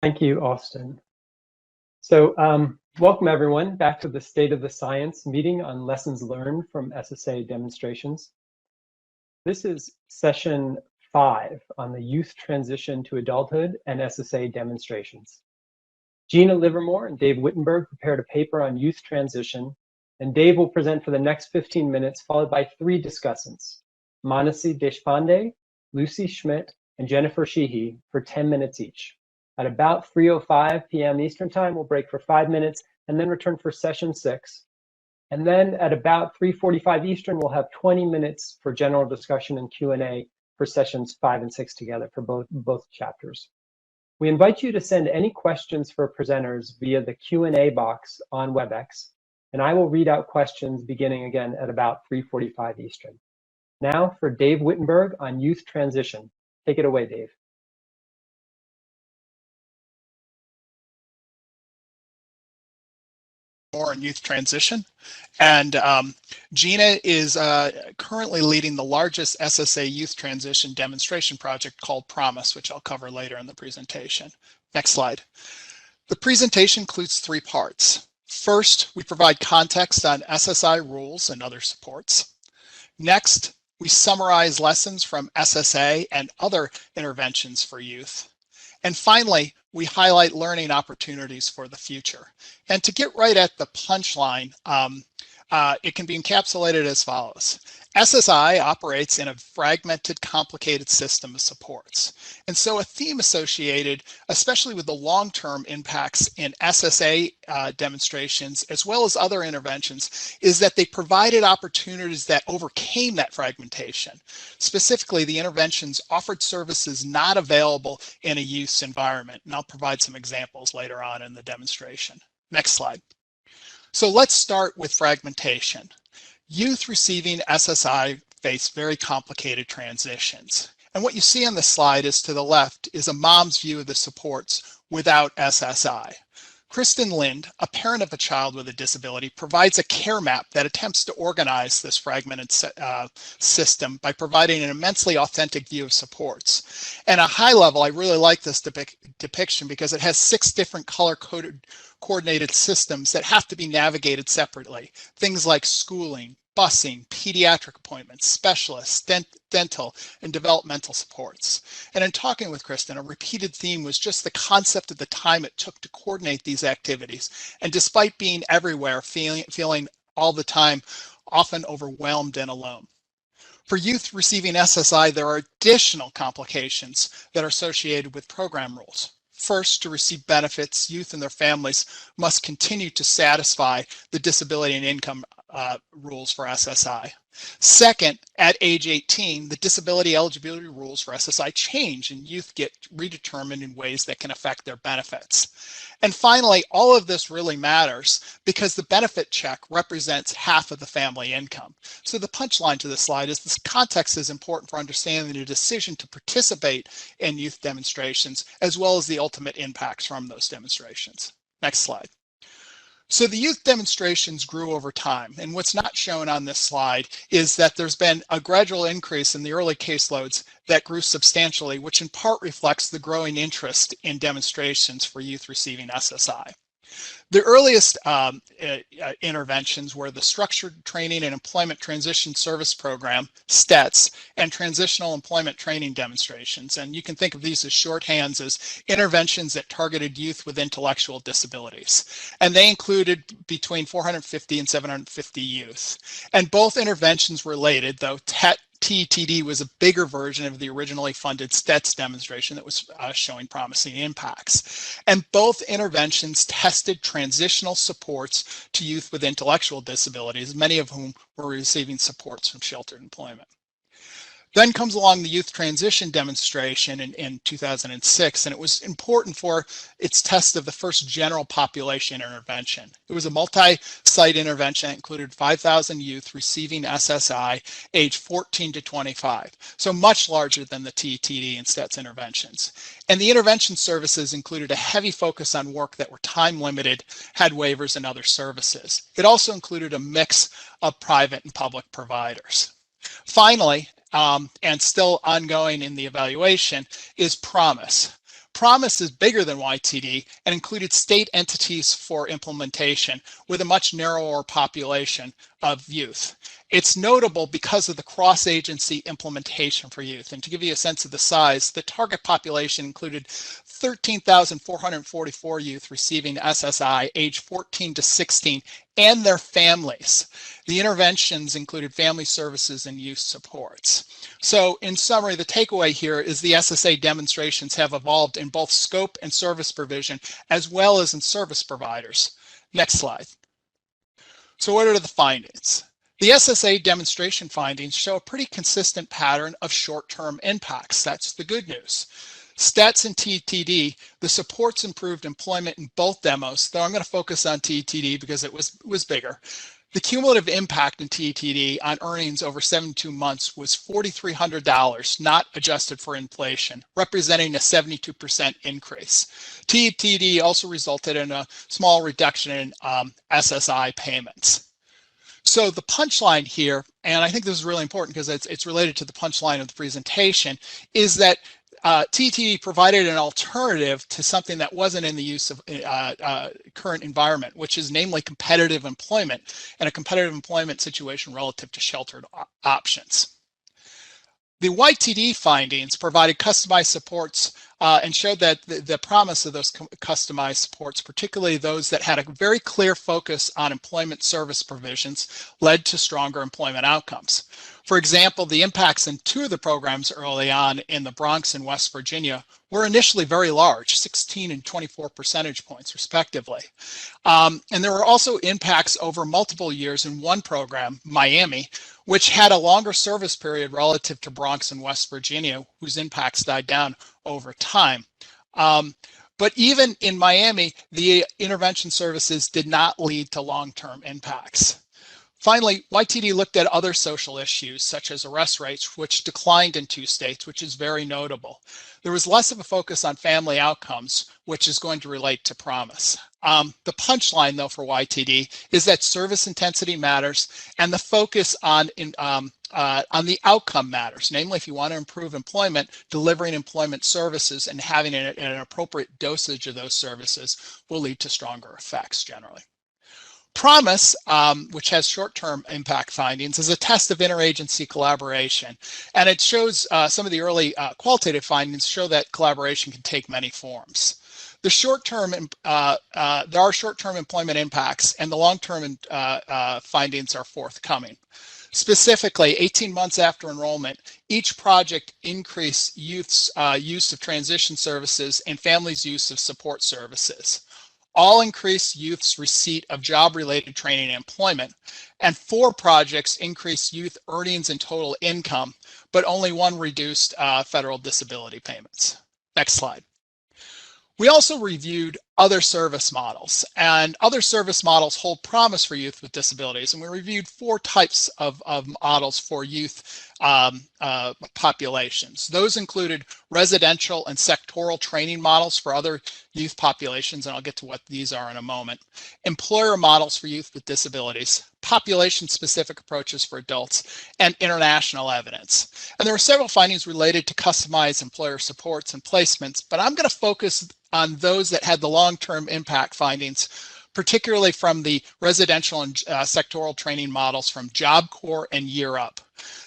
Thank you, Austin. So welcome everyone back to the State of the Science meeting on lessons learned from SSA demonstrations. This is session 5 on the youth transition to adulthood and SSA demonstrations. Gina Livermore and Dave Wittenberg prepared a paper on youth transition, and Dave will present for the next 15 minutes, followed by 3 discussants, Manasi Deshpande, Lucy Schmidt, and Jennifer Sheehy for 10 minutes each. At about 3:05 p.m. Eastern Time, we'll break for 5 minutes and then return for session 6. And then at about 3:45 Eastern, we'll have 20 minutes for general discussion and Q&A for sessions 5 and 6 together for both chapters. We invite you to send any questions for presenters via the Q&A box on WebEx, and I will read out questions beginning again at about 3:45 Eastern. Now for Dave Wittenberg on youth transition. Take it away, Dave. More in youth transition, and Gina is currently leading the largest SSA youth transition demonstration project called Promise, which I'll cover later in the presentation. Next slide. The presentation includes 3 parts. First, we provide context on SSI rules and other supports. Next, we summarize lessons from SSA and other interventions for youth. And finally, we highlight learning opportunities for the future. And to get right at the punchline, it can be encapsulated as follows. SSI operates in a fragmented, complicated system of supports. And so a theme associated, especially with the long-term impacts in SSA demonstrations, as well as other interventions, is that they provided opportunities that overcame that fragmentation. Specifically, the interventions offered services not available in a youth environment. And I'll provide some examples later on in the demonstration. Next slide. So let's start with fragmentation. Youth receiving SSI face very complicated transitions. And what you see on the slide is to the left is a mom's view of the supports without SSI. Kristen Lind, a parent of a child with a disability, provides a care map that attempts to organize this fragmented system by providing an immensely authentic view of supports. And at a high level, I really like this depiction because it has 6 different color-coded coordinated systems that have to be navigated separately. Things like schooling, busing, pediatric appointments, specialists, dental, and developmental supports. And in talking with Kristen, a repeated theme was just the concept of the time it took to coordinate these activities. And despite being everywhere, feeling all the time often overwhelmed and alone. For youth receiving SSI, there are additional complications that are associated with program rules. First, to receive benefits, youth and their families must continue to satisfy the disability and income rules for SSI. Second, at age 18, the disability eligibility rules for SSI change and youth get redetermined in ways that can affect their benefits. And finally, all of this really matters because the benefit check represents half of the family income. So the punchline to this slide is this context is important for understanding the decision to participate in youth demonstrations, as well as the ultimate impacts from those demonstrations. Next slide. So the youth demonstrations grew over time, and what's not shown on this slide is that there's been a gradual increase in the early caseloads that grew substantially, which in part reflects the growing interest in demonstrations for youth receiving SSI. The earliest interventions were the Structured Training and Employment Transition Service Program, STETS, and Transitional Employment Training Demonstrations. And you can think of these as shorthands as interventions that targeted youth with intellectual disabilities. And they included between 450 and 750 youth. And both interventions were related, though TETD was a bigger version of the originally funded STETS demonstration that was showing promising impacts. And both interventions tested transitional supports to youth with intellectual disabilities, many of whom were receiving supports from sheltered employment. Then comes along the youth transition demonstration in 2006, and it was important for its test of the first general population intervention. It was a multi-site intervention that included 5,000 youth receiving SSI age 14 to 25, so much larger than the TETD and STETS interventions. And the intervention services included a heavy focus on work that were time limited, had waivers, and other services. It also included a mix of private and public providers. Finally, and still ongoing in the evaluation, is Promise. Promise is bigger than YTD and included state entities for implementation with a much narrower population of youth. It's notable because of the cross-agency implementation for youth. And to give you a sense of the size, the target population included 13,444 youth receiving SSI age 14 to 16 and their families. The interventions included family services and youth supports. So in summary, the takeaway here is the SSA demonstrations have evolved in both scope and service provision, as well as in service providers. Next slide. So what are the findings? The SSA demonstration findings show a pretty consistent pattern of short-term impacts. That's the good news. STETS and TTD, the supports improved employment in both demos, though I'm going to focus on TTD because it was bigger. The cumulative impact in TTD on earnings over 72 months was $4,300, not adjusted for inflation, representing a 72% increase. TTD also resulted in a small reduction in SSI payments. So the punchline here, and I think this is really important because it's related to the punchline of the presentation, is that TTD provided an alternative to something that wasn't in the use of current environment, which is namely competitive employment and a competitive employment situation relative to sheltered options. The YTD findings provided customized supports and showed that the promise of those customized supports, particularly those that had a very clear focus on employment service provisions, led to stronger employment outcomes. For example, the impacts in two of the programs early on in the Bronx and West Virginia were initially very large, 16 and 24 percentage points respectively. And there were also impacts over multiple years in one program, Miami, which had a longer service period relative to Bronx and West Virginia, whose impacts died down over time. But even in Miami, the intervention services did not lead to long-term impacts. Finally, YTD looked at other social issues, such as arrest rates, which declined in two states, which is very notable. There was less of a focus on family outcomes, which is going to relate to promise. The punchline, though, for YTD is that service intensity matters, and the focus on the outcome matters. Namely, if you want to improve employment, delivering employment services and having an appropriate dosage of those services will lead to stronger effects generally. Promise, which has short-term impact findings, is a test of interagency collaboration, and it shows some of the early qualitative findings show that collaboration can take many forms. The short-term, there are short-term employment impacts, and the long-term findings are forthcoming. Specifically, 18 months after enrollment, each project increased youth's use of transition services and families' use of support services. All increased youth's receipt of job-related training and employment, and 4 projects increased youth earnings and total income, but only 1 reduced federal disability payments. Next slide. We also reviewed other service models, and other service models hold promise for youth with disabilities, and we reviewed 4 types of models for youth populations. Those included residential and sectoral training models for other youth populations, and I'll get to what these are in a moment, employer models for youth with disabilities, population-specific approaches for adults, and international evidence. And there were several findings related to customized employer supports and placements, but I'm going to focus on those that had the long-term impact findings, particularly from the residential and sectoral training models from Job Corps and Year Up.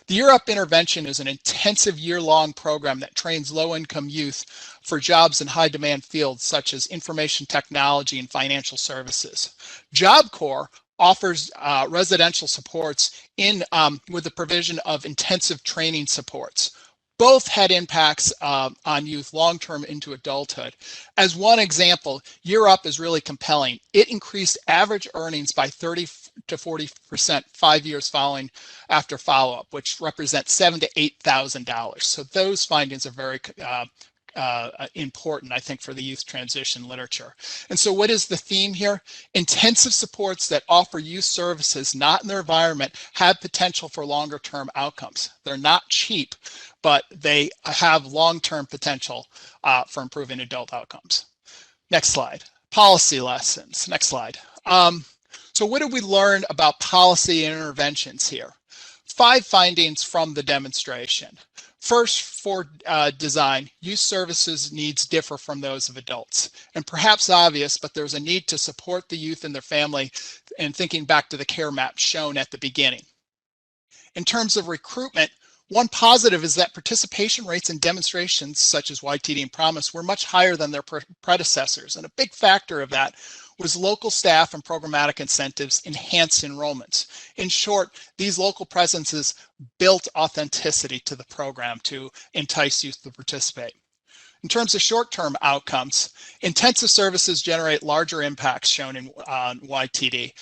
The Year Up intervention is an intensive year-long program that trains low-income youth for jobs in high-demand fields such as information technology and financial services. Job Corps offers residential supports with the provision of intensive training supports. Both had impacts on youth long-term into adulthood. As one example, Year Up is really compelling. It increased average earnings by 30 to 40% 5 years following after follow-up, which represents $7,000 to $8,000. So those findings are very important, I think, for the youth transition literature. And so what is the theme here? Intensive supports that offer youth services not in their environment have potential for longer term outcomes. They're not cheap, but they have long-term potential for improving adult outcomes. Next slide. Policy lessons. Next slide. So what did we learn about policy and interventions here? 5 findings from the demonstration. First, for design, youth services needs differ from those of adults. And perhaps obvious, but there's a need to support the youth and their family, and thinking back to the care map shown at the beginning. In terms of recruitment, one positive is that participation rates in demonstrations such as YTD and Promise were much higher than their predecessors. And a big factor of that was local staff and programmatic incentives enhanced enrollments. In short, these local presences built authenticity to the program to entice youth to participate. In terms of short-term outcomes, intensive services generate larger impacts shown in YTD.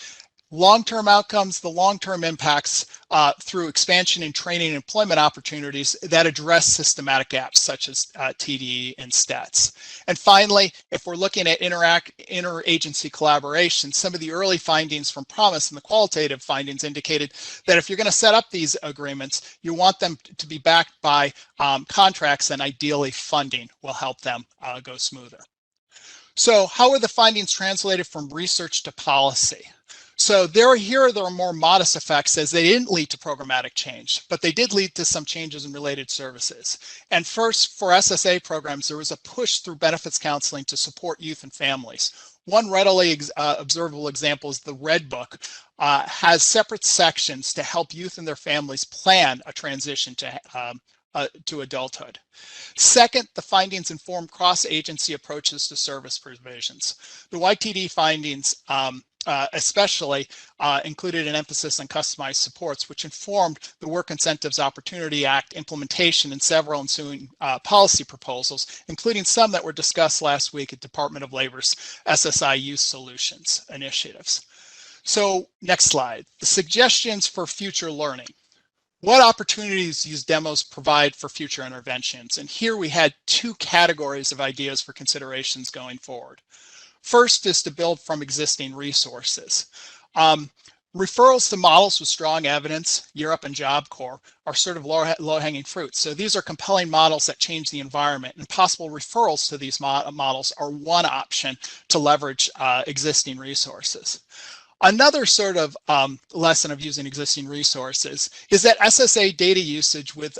Long-term outcomes, the long-term impacts through expansion in training and employment opportunities that address systematic gaps such as TDE and STATs. And finally, if we're looking at interagency collaboration, some of the early findings from Promise and the qualitative findings indicated that if you're going to set up these agreements, you want them to be backed by contracts, and ideally funding will help them go smoother. So how are the findings translated from research to policy? So there are more modest effects, as they didn't lead to programmatic change, but they did lead to some changes in related services. And first, for SSA programs, there was a push through benefits counseling to support youth and families. One readily observable example is the Red Book has separate sections to help youth and their families plan a transition to adulthood. Second, the findings inform cross-agency approaches to service provisions. The YTD findings especially included an emphasis on customized supports, which informed the Work Incentives Opportunity Act implementation and several ensuing policy proposals, including some that were discussed last week at Department of Labor's SSI Youth Solutions initiatives. So next slide, the suggestions for future learning. What opportunities these demos provide for future interventions? And here we had 2 categories of ideas for considerations going forward. First is to build from existing resources. Referrals to models with strong evidence, Europe and Job Corps, are sort of low-hanging fruit. So these are compelling models that change the environment, and possible referrals to these models are one option to leverage existing resources. Another sort of lesson of using existing resources is that SSA data usage with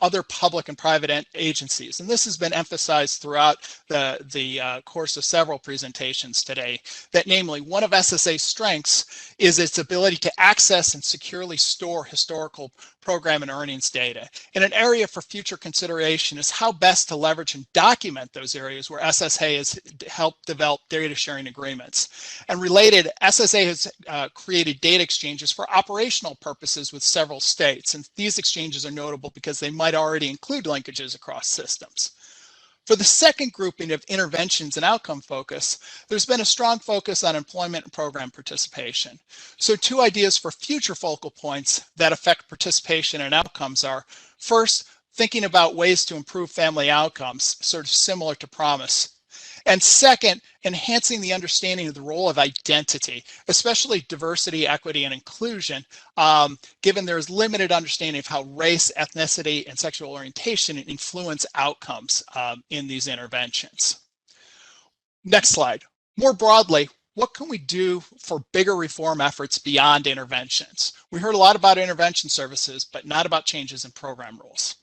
other public and private agencies. And this has been emphasized throughout the course of several presentations today, that namely one of SSA's strengths is its ability to access and securely store historical program and earnings data. And an area for future consideration is how best to leverage and document those areas where SSA has helped develop data sharing agreements. And related, SSA has created data exchanges for operational purposes with several states. And these exchanges are notable because they might already include linkages across systems. For the second grouping of interventions and outcome focus, there's been a strong focus on employment and program participation. So 2 ideas for future focal points that affect participation and outcomes are, first, thinking about ways to improve family outcomes, sort of similar to Promise. And second, enhancing the understanding of the role of identity, especially diversity, equity, and inclusion, given there is limited understanding of how race, ethnicity, and sexual orientation influence outcomes in these interventions. Next slide. More broadly, what can we do for bigger reform efforts beyond interventions? We heard a lot about intervention services, but not about changes in program rules.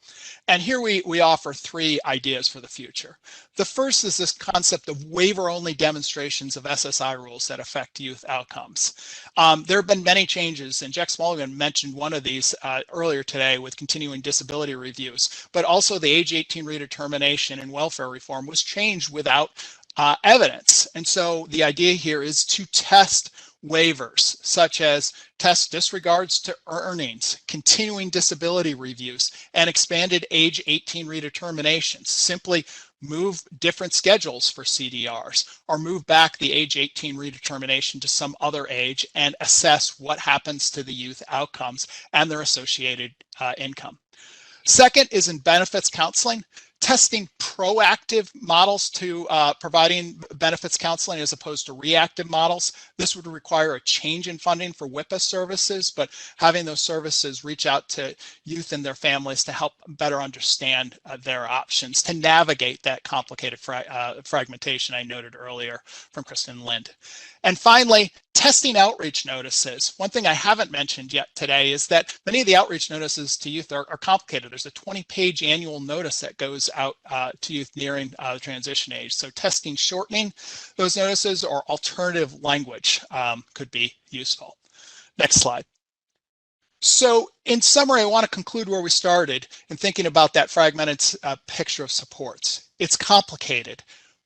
And here we offer 3 ideas for the future. The first is this concept of waiver-only demonstrations of SSI rules that affect youth outcomes. There have been many changes, and Jack Smulligan mentioned one of these earlier today with continuing disability reviews, but also the age 18 redetermination and welfare reform was changed without evidence. And so the idea here is to test waivers, such as test disregards to earnings, continuing disability reviews, and expanded age 18 redeterminations. Simply move different schedules for CDRs, or move back the age 18 redetermination to some other age and assess what happens to the youth outcomes and their associated income. Second is in benefits counseling, testing proactive models to providing benefits counseling as opposed to reactive models. This would require a change in funding for WIPA services, but having those services reach out to youth and their families to help better understand their options to navigate that complicated fragmentation I noted earlier from Kristen Lind. And finally, testing outreach notices. One thing I haven't mentioned yet today is that many of the outreach notices to youth are complicated. There's a 20-page annual notice that goes out to youth nearing the transition age. So testing shortening those notices or alternative language could be useful. Next slide. So in summary, I want to conclude where we started in thinking about that fragmented picture of supports. It's complicated.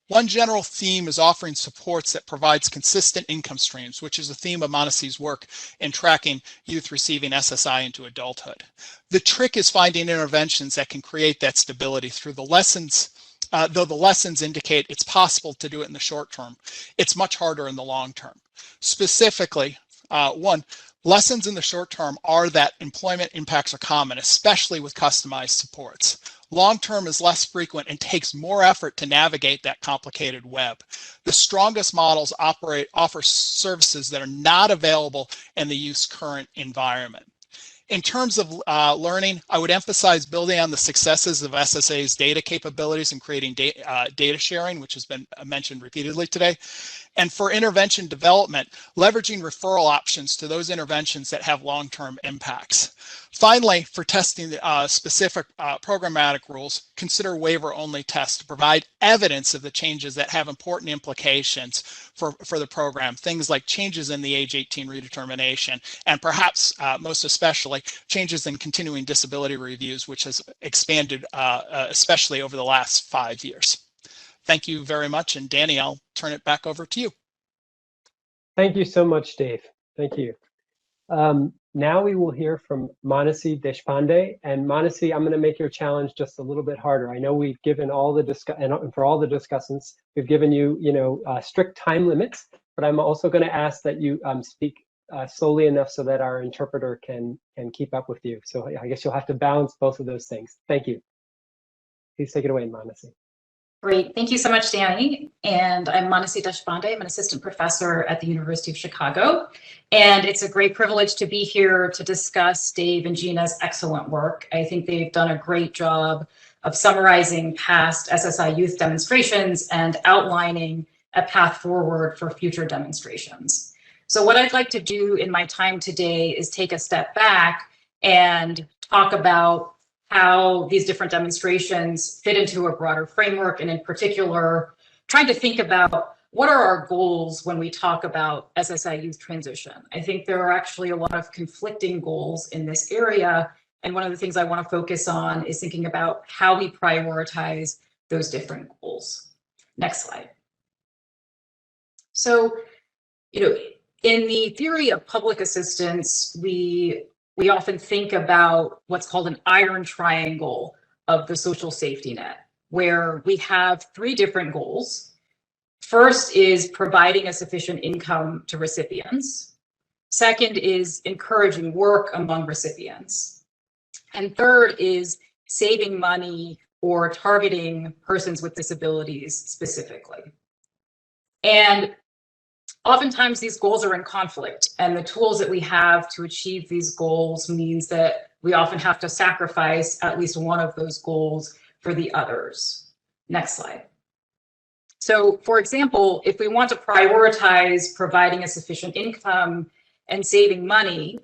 One general theme is offering supports that provides consistent income streams, which is a theme of Monesi's work in tracking youth receiving SSI into adulthood. The trick is finding interventions that can create that stability through the lessons. Though the lessons indicate it's possible to do it in the short term, it's much harder in the long term. Specifically, one, lessons in the short term are that employment impacts are common, especially with customized supports. Long term is less frequent and takes more effort to navigate that complicated web. The strongest models offer services that are not available in the youth's current environment. In terms of learning, I would emphasize building on the successes of SSA's data capabilities and creating data sharing, which has been mentioned repeatedly today. And for intervention development, leveraging referral options to those interventions that have long-term impacts. Finally, for testing specific programmatic rules, consider waiver-only tests to provide evidence of the changes that have important implications for the program, things like changes in the age 18 redetermination, and perhaps most especially, changes in continuing disability reviews, which has expanded especially over the last 5 years. Thank you very much, and Danny, I'll turn it back over to you. Thank you so much, Dave. Thank you. Now we will hear from Manasi Deshpande. And Manasi, I'm going to make your challenge just a little bit harder. I know we've given all the and for all the discussants, we've given you, strict time limits. But I'm also going to ask that you speak slowly enough so that our interpreter can keep up with you. So I guess you'll have to balance both of those things. Thank you. Please take it away, Manasi. Great. Thank you so much, Danny. And I'm Manasi Deshpande. I'm an assistant professor at the University of Chicago. And it's a great privilege to be here to discuss Dave and Gina's excellent work. I think they've done a great job of summarizing past SSI youth demonstrations and outlining a path forward for future demonstrations. So what I'd like to do in my time today is take a step back and talk about how these different demonstrations fit into a broader framework, and in particular, trying to think about what are our goals when we talk about SSI youth transition. I think there are actually a lot of conflicting goals in this area, and one of the things I want to focus on is thinking about how we prioritize those different goals. Next slide. So, in the theory of public assistance, we often think about what's called an iron triangle of the social safety net, where we have three different goals. First is providing a sufficient income to recipients. Second is encouraging work among recipients. And third is saving money or targeting persons with disabilities specifically. And oftentimes these goals are in conflict, and the tools that we have to achieve these goals means that we often have to sacrifice at least one of those goals for the others. Next slide. So, for example, if we want to prioritize providing a sufficient income and saving money,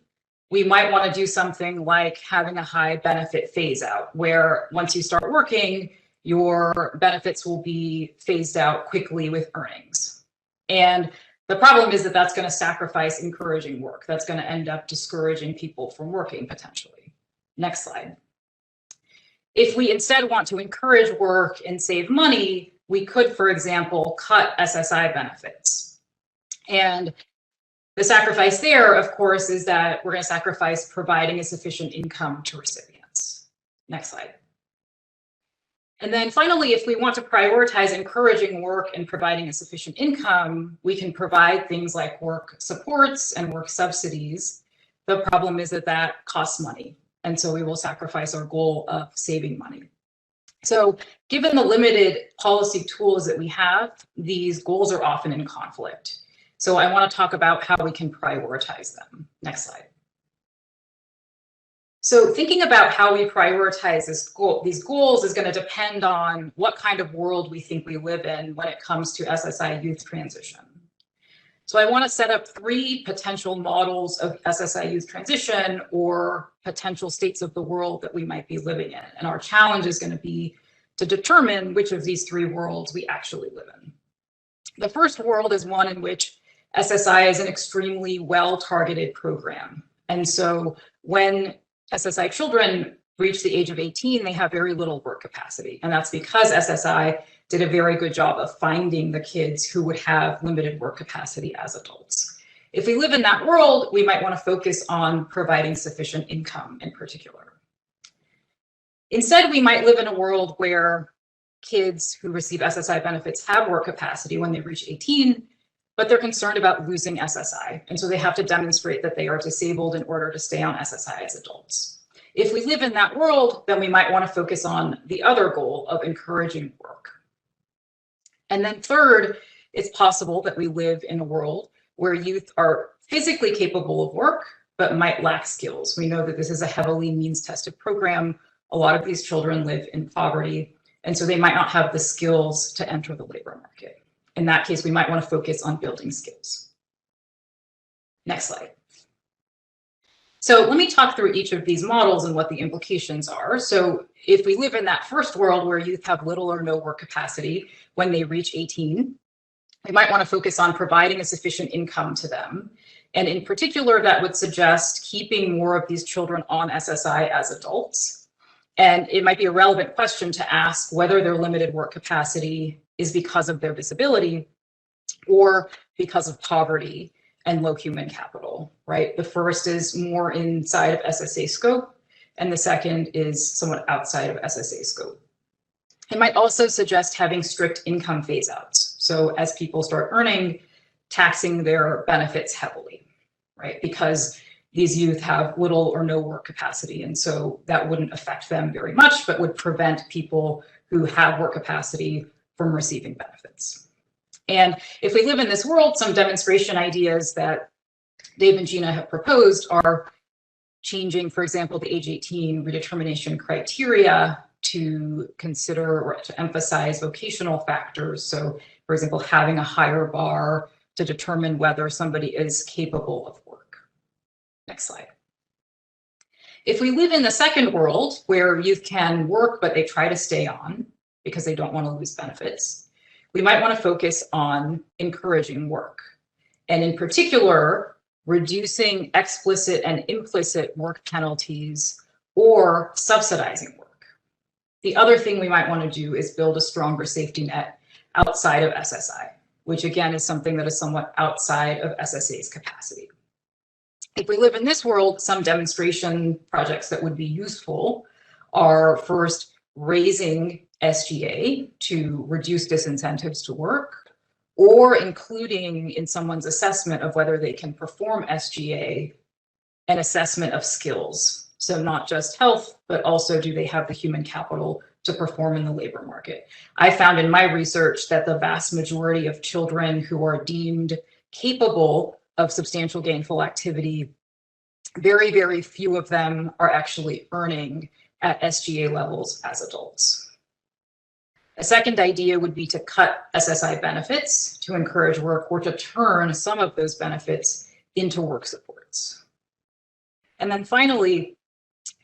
we might want to do something like having a high benefit phase out, where once you start working, your benefits will be phased out quickly with earnings. And the problem is that that's going to sacrifice encouraging work. That's going to end up discouraging people from working potentially. Next slide. If we instead want to encourage work and save money, we could, for example, cut SSI benefits. And the sacrifice there, of course, is that we're going to sacrifice providing a sufficient income to recipients. Next slide. And then finally, if we want to prioritize encouraging work and providing a sufficient income, we can provide things like work supports and work subsidies. The problem is that that costs money. And so we will sacrifice our goal of saving money. So given the limited policy tools that we have, these goals are often in conflict. So I want to talk about how we can prioritize them. Next slide. So thinking about how we prioritize these goals is going to depend on what kind of world we think we live in when it comes to SSI youth transition. So I want to set up 3 potential models of SSI youth transition or potential states of the world that we might be living in. And our challenge is going to be to determine which of these 3 worlds we actually live in. The first world is one in which SSI is an extremely well-targeted program. And so when SSI children reach the age of 18, they have very little work capacity. And that's because SSI did a very good job of finding the kids who would have limited work capacity as adults. If we live in that world, we might want to focus on providing sufficient income in particular. Instead, we might live in a world where kids who receive SSI benefits have work capacity when they reach 18, but they're concerned about losing SSI. And so they have to demonstrate that they are disabled in order to stay on SSI as adults. If we live in that world, then we might want to focus on the other goal of encouraging work. And then third, it's possible that we live in a world where youth are physically capable of work, but might lack skills. We know that this is a heavily means-tested program. A lot of these children live in poverty, and so they might not have the skills to enter the labor market. In that case, we might want to focus on building skills. Next slide. So let me talk through each of these models and what the implications are. So if we live in that first world where youth have little or no work capacity when they reach 18, we might want to focus on providing a sufficient income to them. And in particular, that would suggest keeping more of these children on SSI as adults. And it might be a relevant question to ask whether their limited work capacity is because of their disability or because of poverty and low human capital, right? The first is more inside of SSA scope, and the second is somewhat outside of SSA scope. It might also suggest having strict income phase outs. So as people start earning, taxing their benefits heavily, right? Because these youth have little or no work capacity. And so that wouldn't affect them very much, but would prevent people who have work capacity from receiving benefits. And if we live in this world, some demonstration ideas that Dave and Gina have proposed are changing, for example, the age 18 redetermination criteria to consider or to emphasize vocational factors. So, for example, having a higher bar to determine whether somebody is capable of work. Next slide. If we live in the second world where youth can work, but they try to stay on because they don't want to lose benefits, we might want to focus on encouraging work. And in particular, reducing explicit and implicit work penalties or subsidizing work. The other thing we might want to do is build a stronger safety net outside of SSI, which again is something that is somewhat outside of SSA's capacity. If we live in this world, some demonstration projects that would be useful are first raising SGA to reduce disincentives to work, or including in someone's assessment of whether they can perform SGA an assessment of skills. So not just health, but also do they have the human capital to perform in the labor market. I found in my research that the vast majority of children who are deemed capable of substantial gainful activity, very, very few of them are actually earning at SGA levels as adults. A second idea would be to cut SSI benefits to encourage work or to turn some of those benefits into work supports. And then finally,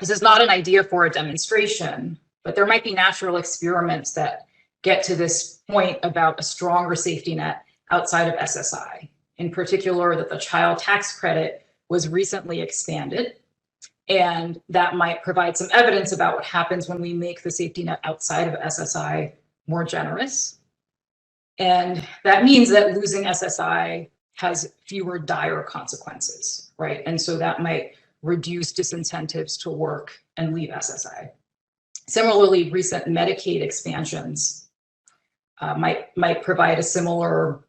this is not an idea for a demonstration, but there might be natural experiments that get to this point about a stronger safety net outside of SSI. In particular, that the child tax credit was recently expanded, and that might provide some evidence about what happens when we make the safety net outside of SSI more generous. And that means that losing SSI has fewer dire consequences, right? And so that might reduce disincentives to work and leave SSI. Similarly, recent Medicaid expansions might provide similar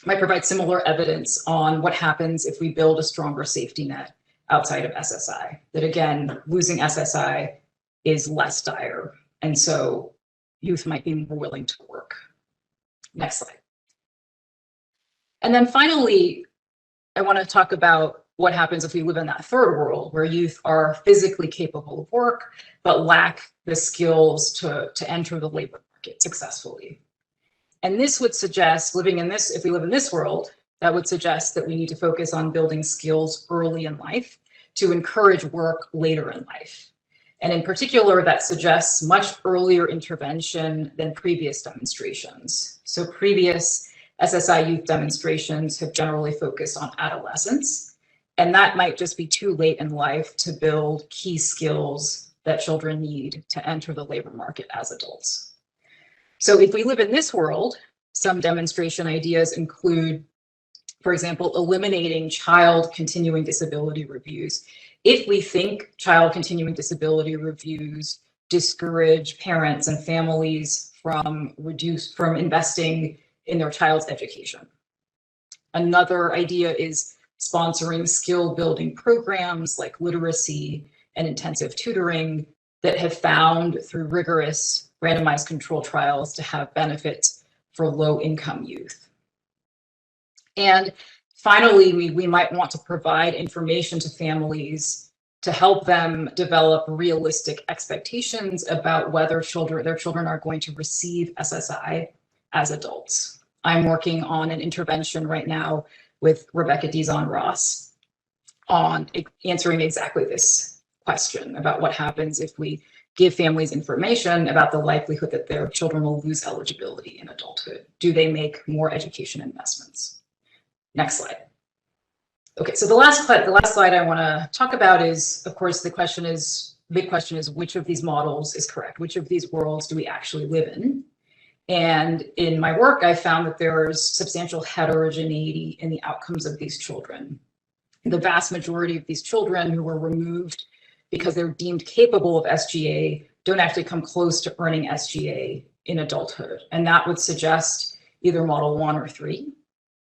evidence on what happens if we build a stronger safety net outside of SSI. That again, losing SSI is less dire, and so youth might be more willing to work. Next slide. And then finally, I want to talk about what happens if we live in that third world where youth are physically capable of work, but lack the skills to enter the labor market successfully. And this would suggest if we live in this world, that would suggest that we need to focus on building skills early in life to encourage work later in life. And in particular, that suggests much earlier intervention than previous demonstrations. So previous SSI youth demonstrations have generally focused on adolescence, and that might just be too late in life to build key skills that children need to enter the labor market as adults. So if we live in this world, some demonstration ideas include, for example, eliminating child continuing disability reviews. If we think child continuing disability reviews discourage parents and families from investing in their child's education. Another idea is sponsoring skill building programs like literacy and intensive tutoring that have found through rigorous randomized control trials to have benefits for low income youth. And finally, we might want to provide information to families to help them develop realistic expectations about whether their children are going to receive SSI as adults. I'm working on an intervention right now with Rebecca Dizon-Ross on answering exactly this question about what happens if we give families information about the likelihood that their children will lose eligibility in adulthood. Do they make more education investments? Next slide. Okay, so the last slide I want to talk about is, of course, big question is which of these models is correct? Which of these worlds do we actually live in? And in my work, I found that there's substantial heterogeneity in the outcomes of these children. The vast majority of these children who were removed because they're deemed capable of SGA don't actually come close to earning SGA in adulthood. And that would suggest either model 1 or 3.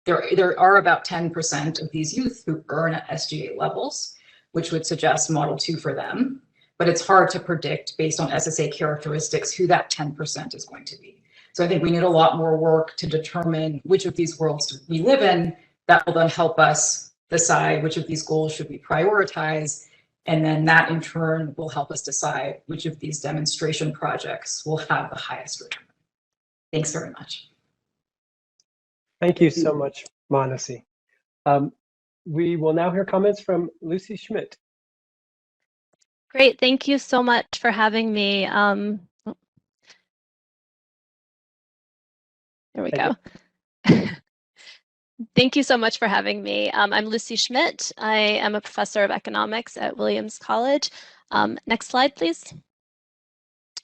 There are about 10% of these youth who earn at SGA levels, which would suggest model 2 for them. But it's hard to predict based on SSA characteristics who that 10% is going to be. So I think we need a lot more work to determine which of these worlds we live in. That will then help us decide which of these goals should we prioritize. And then that in turn will help us decide which of these demonstration projects will have the highest return. Thanks very much. Thank you so much, Manasi. We will now hear comments from Lucy Schmidt. Great, thank you so much for having me. There we go. Thank you so much for having me. I'm Lucy Schmidt. I am a professor of economics at Williams College. Next slide, please.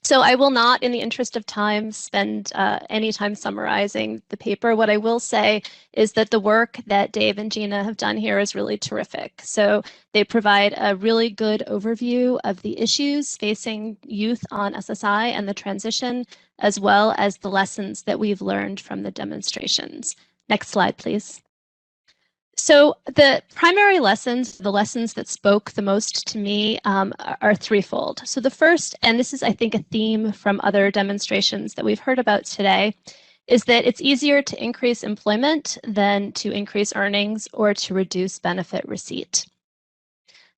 So I will not, in the interest of time, spend any time summarizing the paper. What I will say is that the work that Dave and Gina have done here is really terrific. So they provide a really good overview of the issues facing youth on SSI and the transition, as well as the lessons that we've learned from the demonstrations. Next slide, please. So the primary lessons, the lessons that spoke the most to me are threefold. So the first, and this is, I think, a theme from other demonstrations that we've heard about today, is that it's easier to increase employment than to increase earnings or to reduce benefit receipt.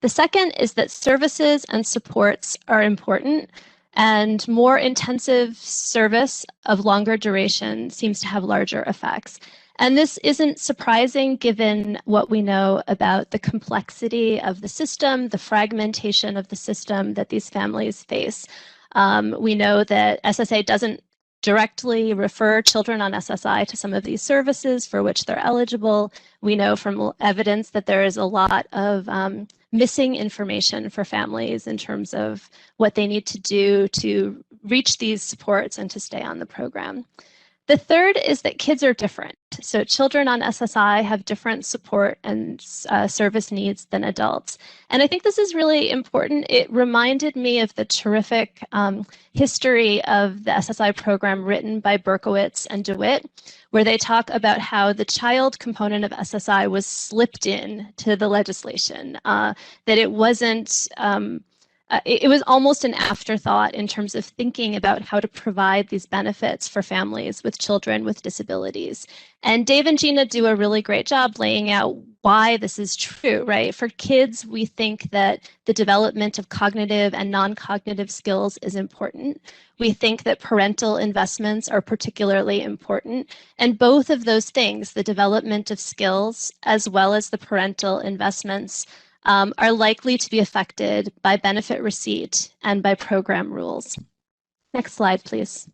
The second is that services and supports are important, and more intensive service of longer duration seems to have larger effects. And this isn't surprising given what we know about the complexity of the system, the fragmentation of the system that these families face. We know that SSA doesn't directly refer children on SSI to some of these services for which they're eligible. We know from evidence that there is a lot of missing information for families in terms of what they need to do to reach these supports and to stay on the program. The third is that kids are different. So children on SSI have different support and service needs than adults. And I think this is really important. It reminded me of the terrific history of the SSI program written by Berkowitz and DeWitt, where they talk about how the child component of SSI was slipped in to the legislation, that it wasn't it was almost an afterthought in terms of thinking about how to provide these benefits for families with children with disabilities. And Dave and Gina do a really great job laying out why this is true, right? For kids, we think that the development of cognitive and non-cognitive skills is important. We think that parental investments are particularly important. And both of those things, the development of skills as well as the parental investments, are likely to be affected by benefit receipt and by program rules. Next slide, please.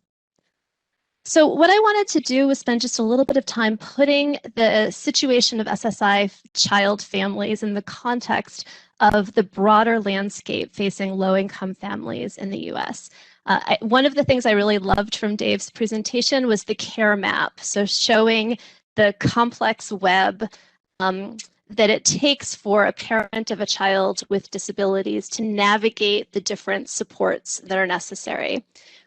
So what I wanted to do was spend just a little bit of time putting the situation of SSI child families in the context of the broader landscape facing low-income families in the US. One of the things I really loved from Dave's presentation was the care map, so showing the complex web that it takes for a parent of a child with disabilities to navigate the different supports that are necessary.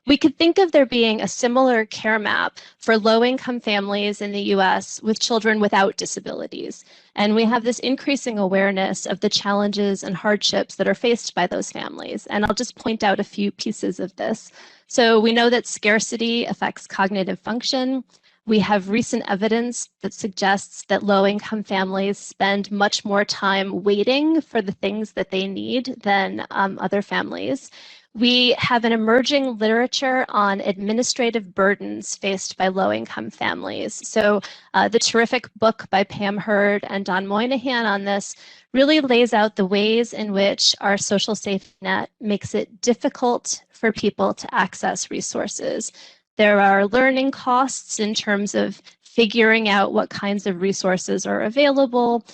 We could think of there being a similar care map for low-income families in the US with children without disabilities. And we have this increasing awareness of the challenges and hardships that are faced by those families. And I'll just point out a few pieces of this. So we know that scarcity affects cognitive function. We have recent evidence that suggests that low-income families spend much more time waiting for the things that they need than other families. We have an emerging literature on administrative burdens faced by low-income families. So the terrific book by Pam Hurd and Don Moynihan on this really lays out the ways in which our social safety net makes it difficult for people to access resources. There are learning costs in terms of figuring out what kinds of resources are available.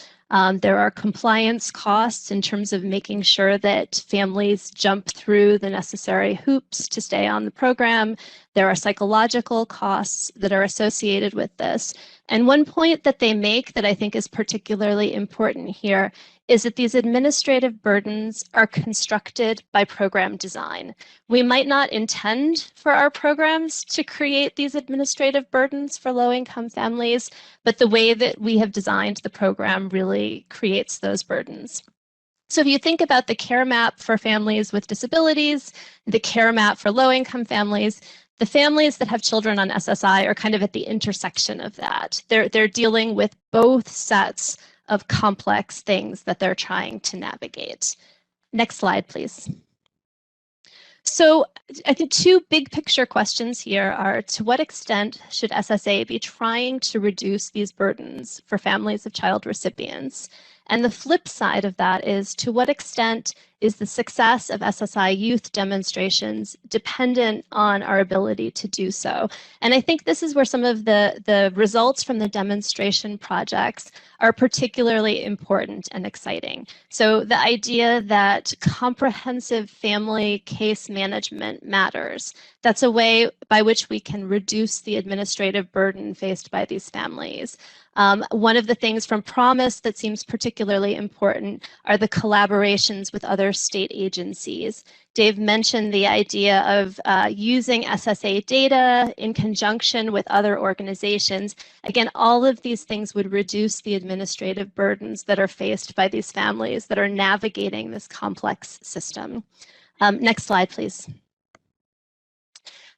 There are compliance costs in terms of making sure that families jump through the necessary hoops to stay on the program. There are psychological costs that are associated with this. And one point that they make that I think is particularly important here is that these administrative burdens are constructed by program design. We might not intend for our programs to create these administrative burdens for low-income families, but the way that we have designed the program really creates those burdens. So if you think about the care map for families with disabilities, the care map for low-income families, the families that have children on SSI are kind of at the intersection of that. They're dealing with both sets of complex things that they're trying to navigate. Next slide, please. So I think two big picture questions here are, to what extent should SSA be trying to reduce these burdens for families of child recipients? And the flip side of that is, to what extent is the success of SSI youth demonstrations dependent on our ability to do so? And I think this is where some of the results from the demonstration projects are particularly important and exciting. So the idea that comprehensive family case management matters. That's a way by which we can reduce the administrative burden faced by these families. One of the things from Promise that seems particularly important are the collaborations with other state agencies. Dave mentioned the idea of using SSA data in conjunction with other organizations. Again, all of these things would reduce the administrative burdens that are faced by these families that are navigating this complex system. Next slide, please.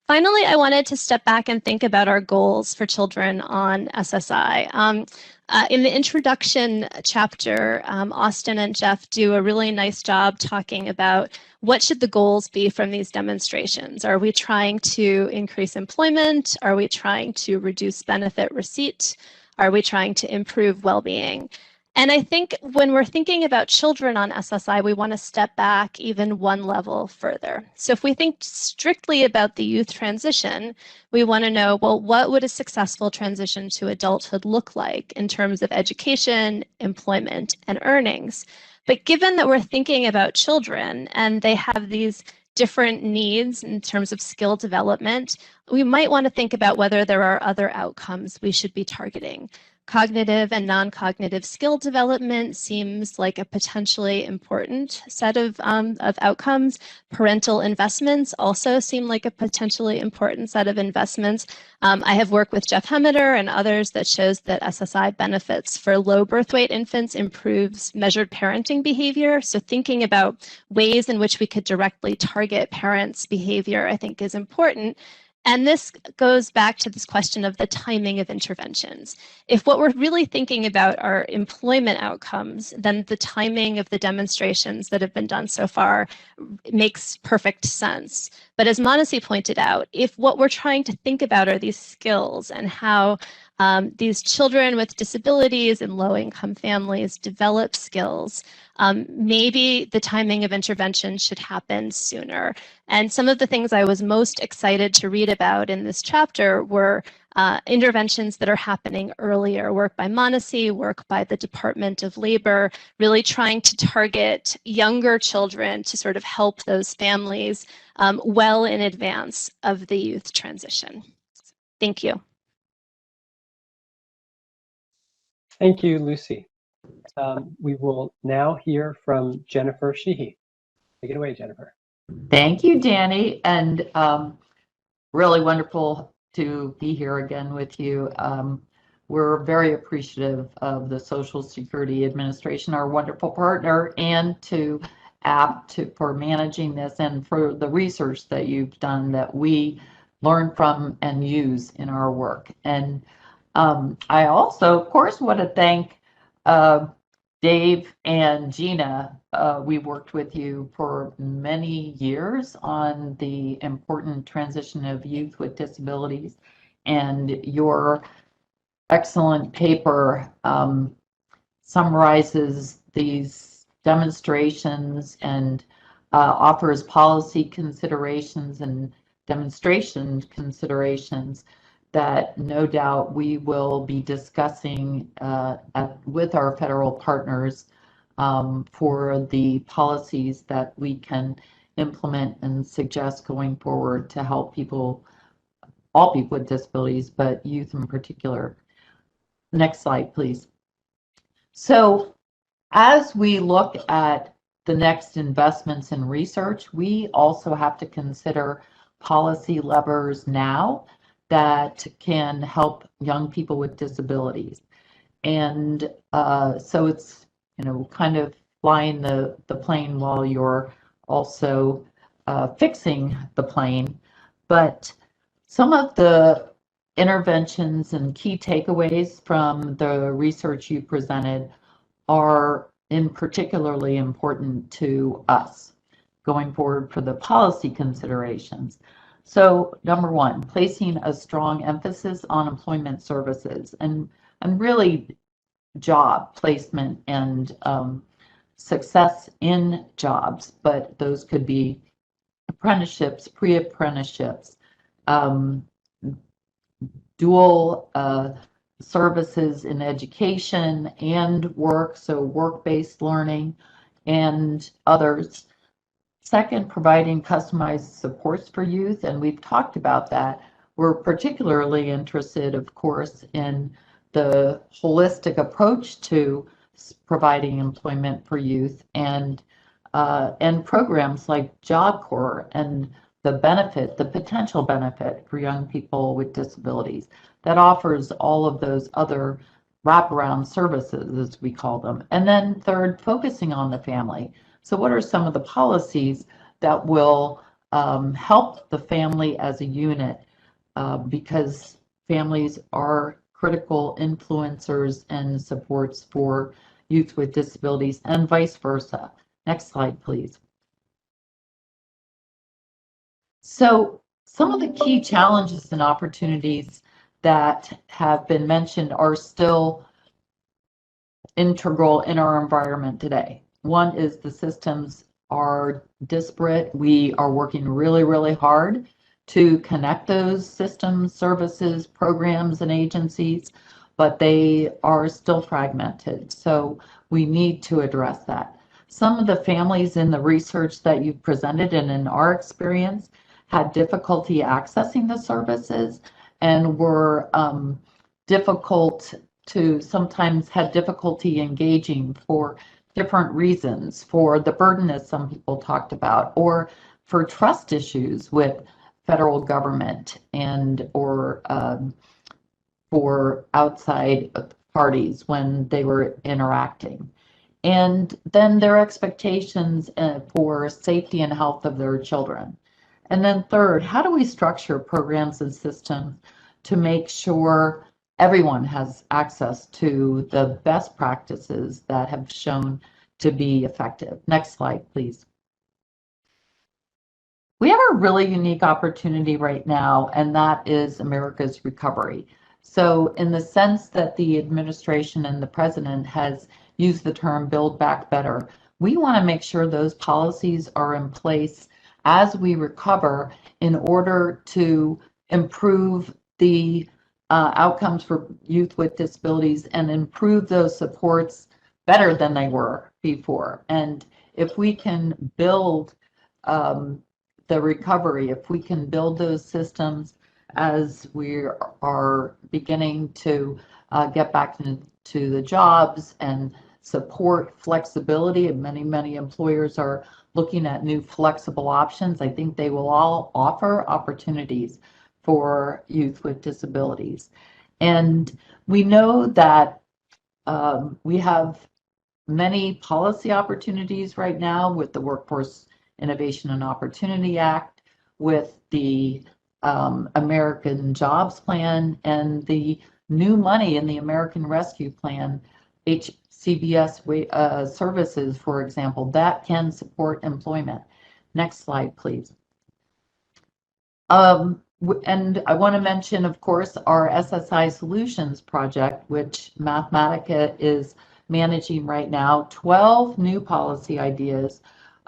Finally, I wanted to step back and think about our goals for children on SSI. In the introduction chapter, Austin and Jeff do a really nice job talking about what should the goals be from these demonstrations. Are we trying to increase employment? Are we trying to reduce benefit receipt? Are we trying to improve well-being? And I think when we're thinking about children on SSI, we want to step back even one level further. So if we think strictly about the youth transition, we want to know, well, what would a successful transition to adulthood look like in terms of education, employment, and earnings? But given that we're thinking about children and they have these different needs in terms of skill development, we might want to think about whether there are other outcomes we should be targeting. Cognitive and non-cognitive skill development seems like a potentially important set of outcomes. Parental investments also seem like a potentially important set of investments. I have worked with Jeff Hemmeter and others that shows that SSI benefits for low birth weight infants improves measured parenting behavior. So thinking about ways in which we could directly target parents' behavior, I think, is important. And this goes back to this question of the timing of interventions. If what we're really thinking about are employment outcomes, then the timing of the demonstrations that have been done so far makes perfect sense. But as Manasi pointed out, if what we're trying to think about are these skills and how these children with disabilities and low-income families develop skills, maybe the timing of intervention should happen sooner. And some of the things I was most excited to read about in this chapter were interventions that are happening earlier, work by Manasi, work by the Department of Labor, really trying to target younger children to sort of help those families well in advance of the youth transition. Thank you. Thank you, Lucy. We will now hear from Jennifer Sheehy. Take it away, Jennifer. Thank you, Danny, and really wonderful to be here again with you. We're very appreciative of the Social Security Administration, our wonderful partner, and to APT for managing this and for the research that you've done that we learn from and use in our work. And I also, of course, want to thank Dave and Gina. We worked with you for many years on the important transition of youth with disabilities, and your excellent paper summarizes these demonstrations and offers policy considerations and demonstration considerations that no doubt we will be discussing with our federal partners for the policies that we can implement and suggest going forward to help people, all people with disabilities, but youth in particular. Next slide, please. So as we look at the next investments in research, we also have to consider policy levers now that can help young people with disabilities. And so it's, you know, kind of flying the plane while you're also fixing the plane. But some of the interventions and key takeaways from the research you presented are particularly important to us going forward for the policy considerations. So number one, placing a strong emphasis on employment services and really job placement and success in jobs, but those could be apprenticeships, pre-apprenticeships, dual services in education and work, so work-based learning and others. Second, providing customized supports for youth, and we've talked about that. We're particularly interested, of course, in the holistic approach to providing employment for youth and programs like Job Corps and the benefit, the potential benefit for young people with disabilities that offers all of those other wraparound services, as we call them. And then third, focusing on the family. So what are some of the policies that will help the family as a unit, because families are critical influencers and supports for youth with disabilities and vice versa. Next slide, please. So some of the key challenges and opportunities that have been mentioned are still integral in our environment today. One is the systems are disparate. We are working really, really hard to connect those systems, services, programs, and agencies, but they are still fragmented. So we need to address that. Some of the families in the research that you've presented and in our experience had difficulty accessing the services and were difficult to sometimes have difficulty engaging for different reasons, for the burden, as some people talked about, or for trust issues with federal government and or for outside parties when they were interacting. And then their expectations for safety and health of their children. And then third, how do we structure programs and systems to make sure everyone has access to the best practices that have shown to be effective? Next slide, please. We have a really unique opportunity right now, and that is America's recovery. So in the sense that the administration and the president has used the term Build Back Better, we want to make sure those policies are in place as we recover in order to improve the outcomes for youth with disabilities and improve those supports better than they were before. And if we can build the recovery, if we can build those systems as we are beginning to get back into the jobs and support flexibility, and many employers are looking at new flexible options, I think they will all offer opportunities for youth with disabilities. And we know that we have many policy opportunities right now with the Workforce Innovation and Opportunity Act, with the American Jobs Plan, and the new money in the American Rescue Plan, HCBS services, for example, that can support employment. Next slide, please. And I want to mention, of course, our SSI Solutions project, which Mathematica is managing right now. 12 new policy ideas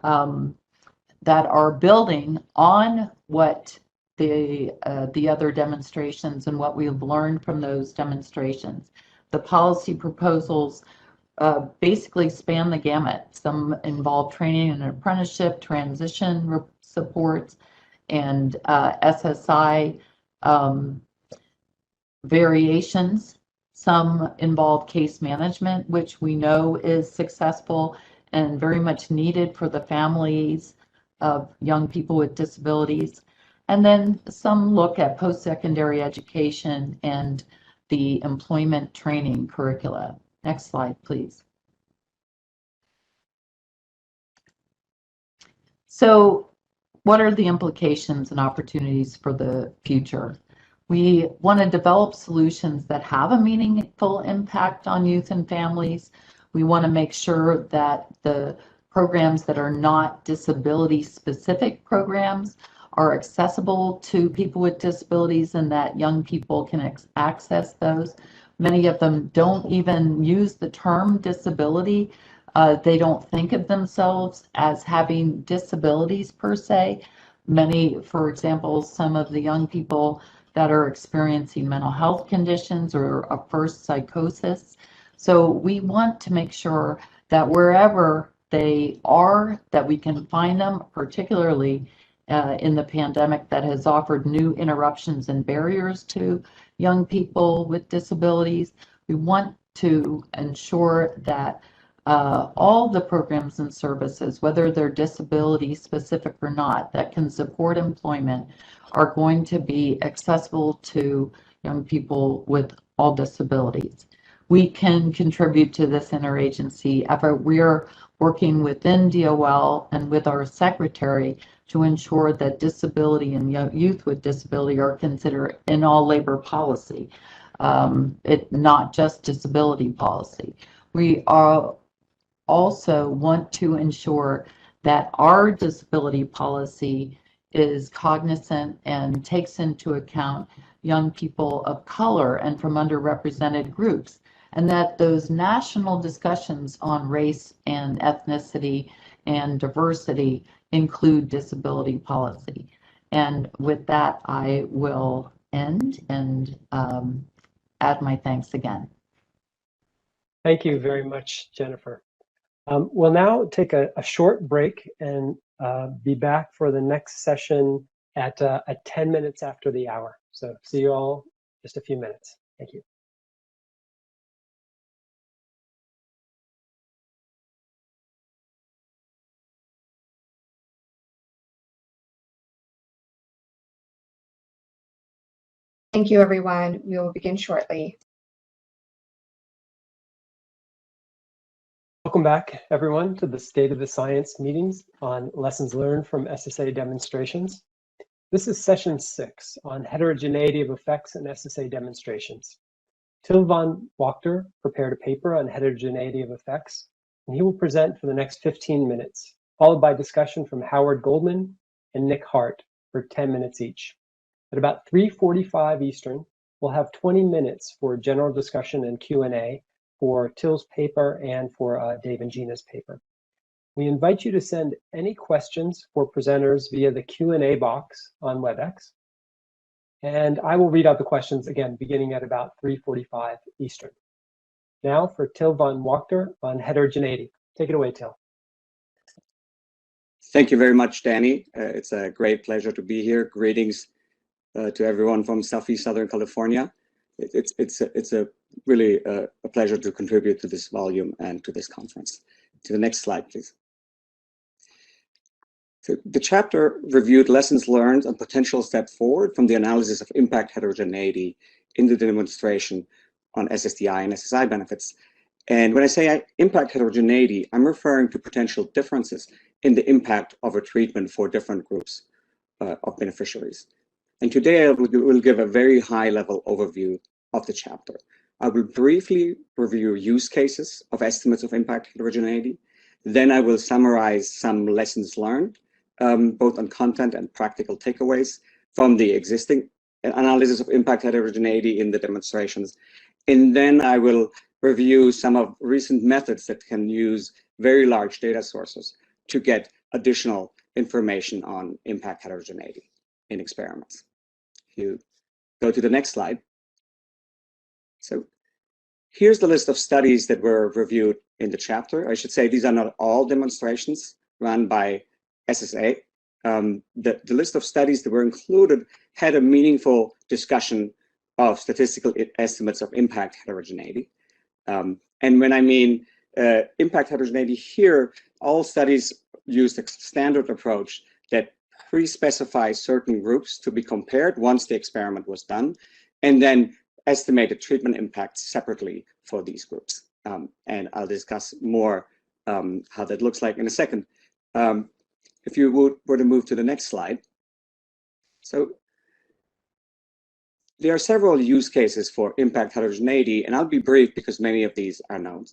that are building on what the other demonstrations and what we've learned from those demonstrations. The policy proposals basically span the gamut. Some involve training and apprenticeship, transition supports, and SSI variations. Some involve case management, which we know is successful and very much needed for the families of young people with disabilities. And then some look at post-secondary education and the employment training curricula. Next slide, please. So what are the implications and opportunities for the future? We want to develop solutions that have a meaningful impact on youth and families. We want to make sure that the programs that are not disability-specific programs are accessible to people with disabilities and that young people can access those. Many of them don't even use the term disability. They don't think of themselves as having disabilities per se. Many, for example, some of the young people that are experiencing mental health conditions or a first psychosis. So we want to make sure that wherever they are, that we can find them, particularly in the pandemic that has offered new interruptions and barriers to young people with disabilities. We want to ensure that all the programs and services, whether they're disability specific or not, that can support employment are going to be accessible to young people with all disabilities. We can contribute to this interagency effort. We're working within DOL and with our secretary to ensure that disability and youth with disability are considered in all labor policy, not just disability policy. We also want to ensure that our disability policy is cognizant and takes into account young people of color and from underrepresented groups, and that those national discussions on race and ethnicity and diversity include disability policy. And with that, I will end and add my thanks again. Thank you very much, Jennifer. We'll now take a short break and be back for the next session at 10 minutes after the hour. So see you all in just a few minutes. Thank you. Thank you, everyone. We will begin shortly. Welcome back, everyone, to the State of the Science meetings on lessons learned from SSA demonstrations. This is session 6 on heterogeneity of effects in SSA demonstrations. Till van Wachter prepared a paper on heterogeneity of effects, and he will present for the next 15 minutes, followed by discussion from Howard Goldman and Nick Hart for 10 minutes each. At about 3:45 Eastern, we'll have 20 minutes for general discussion and Q&A for Till's paper and for Dave and Gina's paper. We invite you to send any questions for presenters via the Q&A box on WebEx. And I will read out the questions again, beginning at about 3:45 Eastern. Now for Till van Wachter on heterogeneity. Take it away, Till. Thank you very much, Danny. It's a great pleasure to be here. Greetings to everyone from Southeast Southern California. It's a really a pleasure to contribute to this volume and to this conference. To the next slide, please. So the chapter reviewed lessons learned and potential step forward from the analysis of impact heterogeneity in the demonstration on SSDI and SSI benefits. And when I say impact heterogeneity, I'm referring to potential differences in the impact of a treatment for different groups of beneficiaries. And today I will give a very high-level overview of the chapter. I will briefly review use cases of estimates of impact heterogeneity. Then I will summarize some lessons learned, both on content and practical takeaways from the existing analysis of impact heterogeneity in the demonstrations. And then I will review some of recent methods that can use very large data sources to get additional information on impact heterogeneity in experiments. If you go to the next slide. So here's the list of studies that were reviewed in the chapter. I should say these are not all demonstrations run by SSA. The list of studies that were included had a meaningful discussion of statistical estimates of impact heterogeneity. And when I mean impact heterogeneity here, all studies used a standard approach that pre-specifies certain groups to be compared once the experiment was done, and then estimated treatment impacts separately for these groups. And I'll discuss more how that looks like in a second. If you were to move to the next slide. So there are several use cases for impact heterogeneity, and I'll be brief because many of these are known.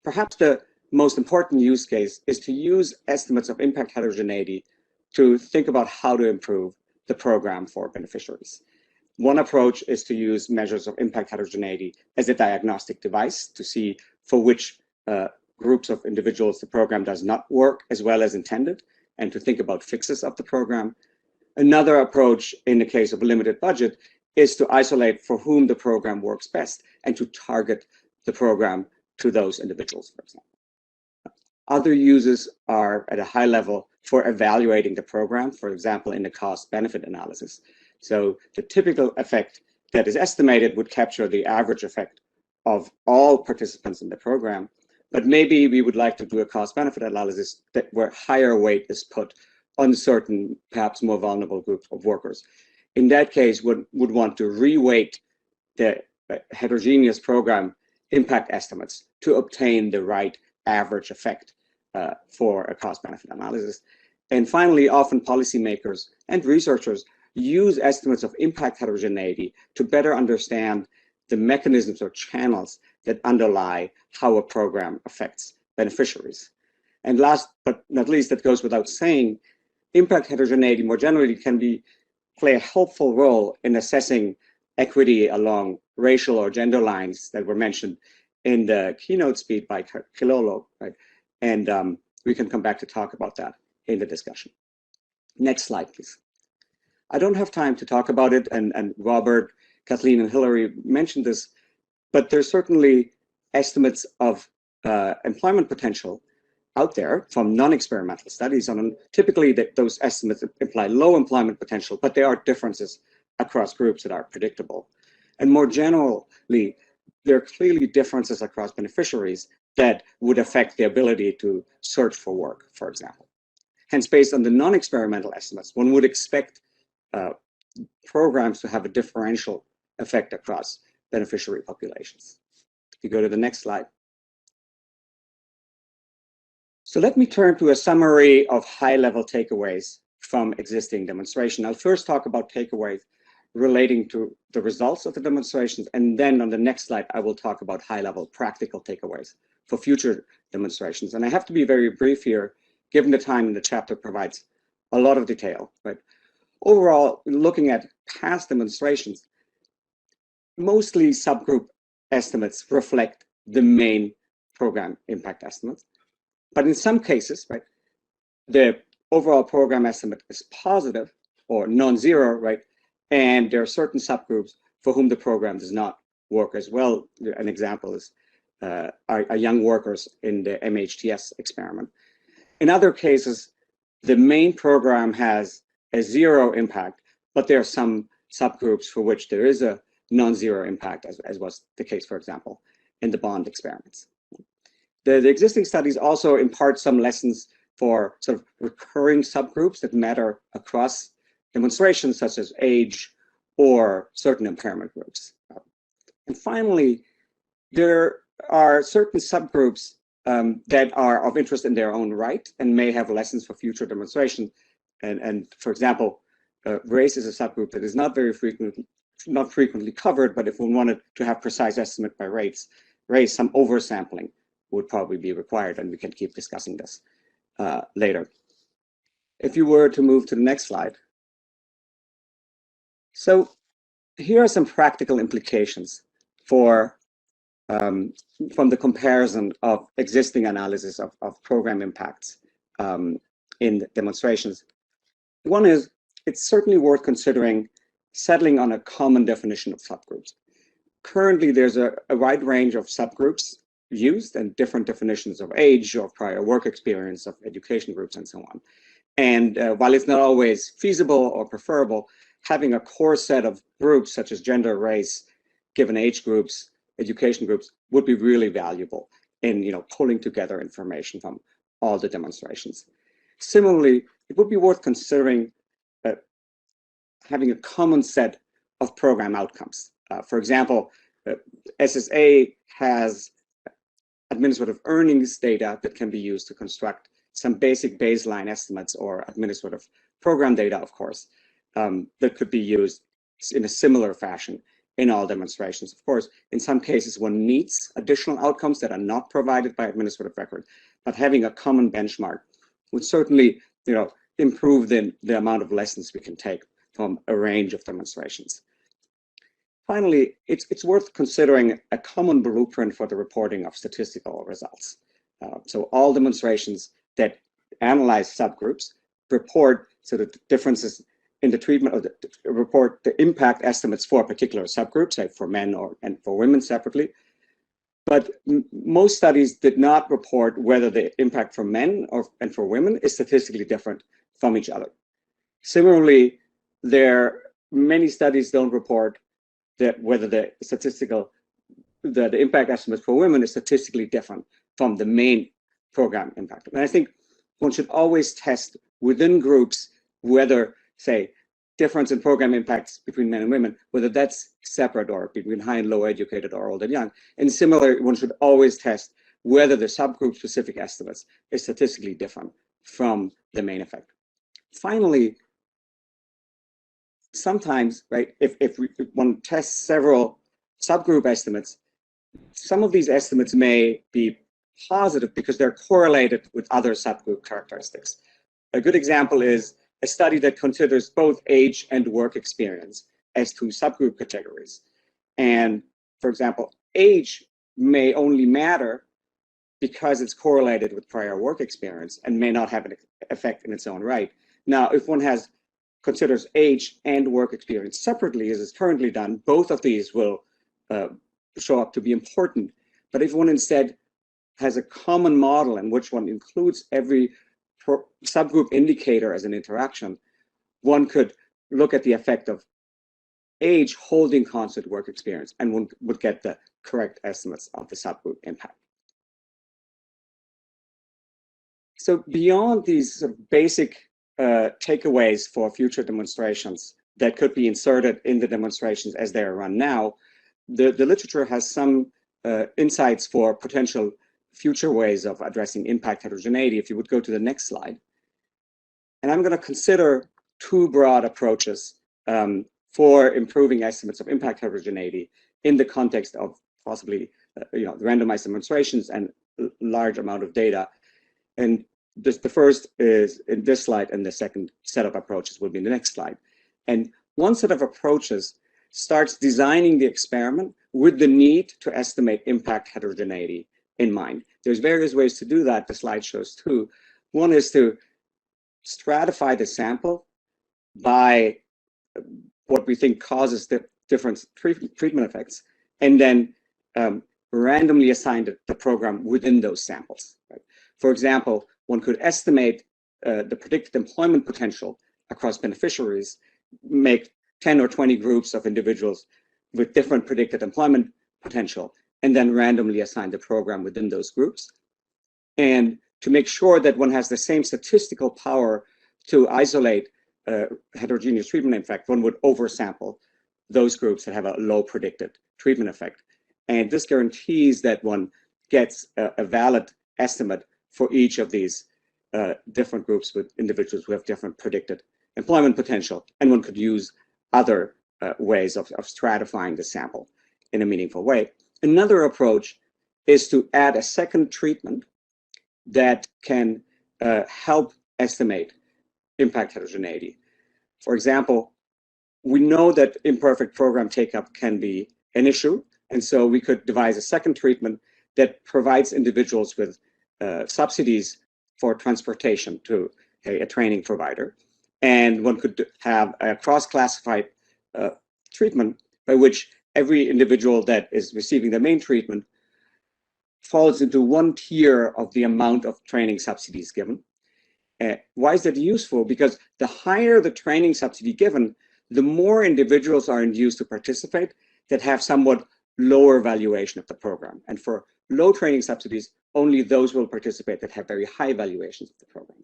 Perhaps the most important use case is to use estimates of impact heterogeneity to think about how to improve the program for beneficiaries. One approach is to use measures of impact heterogeneity as a diagnostic device to see for which groups of individuals the program does not work as well as intended, and to think about fixes of the program. Another approach in the case of a limited budget is to isolate for whom the program works best and to target the program to those individuals, for example. Other uses are at a high level for evaluating the program, for example, in the cost-benefit analysis. So the typical effect that is estimated would capture the average effect of all participants in the program, but maybe we would like to do a cost-benefit analysis where higher weight is put on certain, perhaps more vulnerable groups of workers. In that case, would want to reweight the heterogeneous program impact estimates to obtain the right average effect for a cost-benefit analysis. And finally, often policymakers and researchers use estimates of impact heterogeneity to better understand the mechanisms or channels that underlie how a program affects beneficiaries. And last but not least, that goes without saying, impact heterogeneity more generally can play a helpful role in assessing equity along racial or gender lines that were mentioned in the keynote speech by Kilolo, right? And we can come back to talk about that in the discussion. Next slide, please. I don't have time to talk about it, and Robert, Kathleen, and Hillary mentioned this, but there's certainly estimates of employment potential out there from non-experimental studies. And typically those estimates imply low employment potential, but there are differences across groups that are predictable. And more generally, there are clearly differences across beneficiaries that would affect the ability to search for work, for example. Hence, based on the non-experimental estimates, one would expect programs to have a differential effect across beneficiary populations. If you go to the next slide. So let me turn to a summary of high-level takeaways from existing demonstration. I'll first talk about takeaways relating to the results of the demonstrations, and then on the next slide, I will talk about high-level practical takeaways for future demonstrations. And I have to be very brief here, given the time in the chapter provides a lot of detail. But overall, looking at past demonstrations, mostly subgroup estimates reflect the main program impact estimates. But in some cases, right, the overall program estimate is positive or non-zero, right? And there are certain subgroups for whom the program does not work as well. An example is are young workers in the MHTS experiment. In other cases, the main program has a zero impact, but there are some subgroups for which there is a non-zero impact, as was the case, for example, in the bond experiments. The existing studies also impart some lessons for sort of recurring subgroups that matter across demonstrations, such as age or certain impairment groups. And finally, there are certain subgroups that are of interest in their own right and may have lessons for future demonstration. And for example, race is a subgroup that is not frequently covered, but if we wanted to have precise estimate by race, some oversampling would probably be required, and we can keep discussing this later. If you were to move to the next slide. So here are some practical implications for from the comparison of existing analysis of program impacts in demonstrations. One is, it's certainly worth considering settling on a common definition of subgroups. Currently, there's a wide range of subgroups used and different definitions of age, of prior work experience, of education groups, and so on. And while it's not always feasible or preferable, having a core set of groups such as gender, race, given age groups, education groups would be really valuable in pulling together information from all the demonstrations. Similarly, it would be worth considering having a common set of program outcomes. For example, SSA has administrative earnings data that can be used to construct some basic baseline estimates, or administrative program data, of course, that could be used in a similar fashion in all demonstrations. Of course, in some cases, one needs additional outcomes that are not provided by administrative record, but having a common benchmark would certainly improve the amount of lessons we can take from a range of demonstrations. Finally, it's worth considering a common blueprint for the reporting of statistical results. So all demonstrations that analyze subgroups report sort of differences in the treatment of report the impact estimates for a particular subgroup, say for men and for women separately. But most studies did not report whether the impact for men and for women is statistically different from each other. Similarly, many studies don't report that whether the impact estimates for women is statistically different from the main program impact. And I think one should always test within groups whether, say, difference in program impacts between men and women, whether that's separate or between high and low educated or old and young. And similarly, one should always test whether the subgroup specific estimates is statistically different from the main effect. Finally, sometimes, right, if one tests several subgroup estimates, some of these estimates may be positive because they're correlated with other subgroup characteristics. A good example is a study that considers both age and work experience as two subgroup categories. And for example, age may only matter because it's correlated with prior work experience and may not have an effect in its own right. Now, if one considers age and work experience separately, as is currently done, both of these will show up to be important. But if one instead has a common model in which one includes every subgroup indicator as an interaction, one could look at the effect of age holding constant work experience, and one would get the correct estimates of the subgroup impact. So beyond these sort of basic takeaways for future demonstrations that could be inserted in the demonstrations as they are run now, the literature has some insights for potential future ways of addressing impact heterogeneity. If you would go to the next slide. And I'm going to consider two broad approaches for improving estimates of impact heterogeneity in the context of possibly randomized demonstrations and large amount of data. And the first is in this slide, and the second set of approaches will be in the next slide. And one set of approaches starts designing the experiment with the need to estimate impact heterogeneity in mind. There's various ways to do that. The slide shows two. One is to stratify the sample by what we think causes the different treatment effects, and then randomly assign the program within those samples. Right? For example, one could estimate the predicted employment potential across beneficiaries, make 10 or 20 groups of individuals with different predicted employment potential, and then randomly assign the program within those groups. And to make sure that one has the same statistical power to isolate heterogeneous treatment effect, one would oversample those groups that have a low predicted treatment effect. And this guarantees that one gets a valid estimate for each of these different groups with individuals who have different predicted employment potential. And one could use other ways of stratifying the sample in a meaningful way. Another approach is to add a second treatment that can help estimate impact heterogeneity. For example, we know that imperfect program take-up can be an issue, and so we could devise a second treatment that provides individuals with subsidies for transportation to a training provider. And one could have a cross-classified treatment by which every individual that is receiving the main treatment falls into one tier of the amount of training subsidies given. Why is that useful? Because the higher the training subsidy given, the more individuals are induced to participate that have somewhat lower valuation of the program. And for low training subsidies, only those will participate that have very high valuations of the program.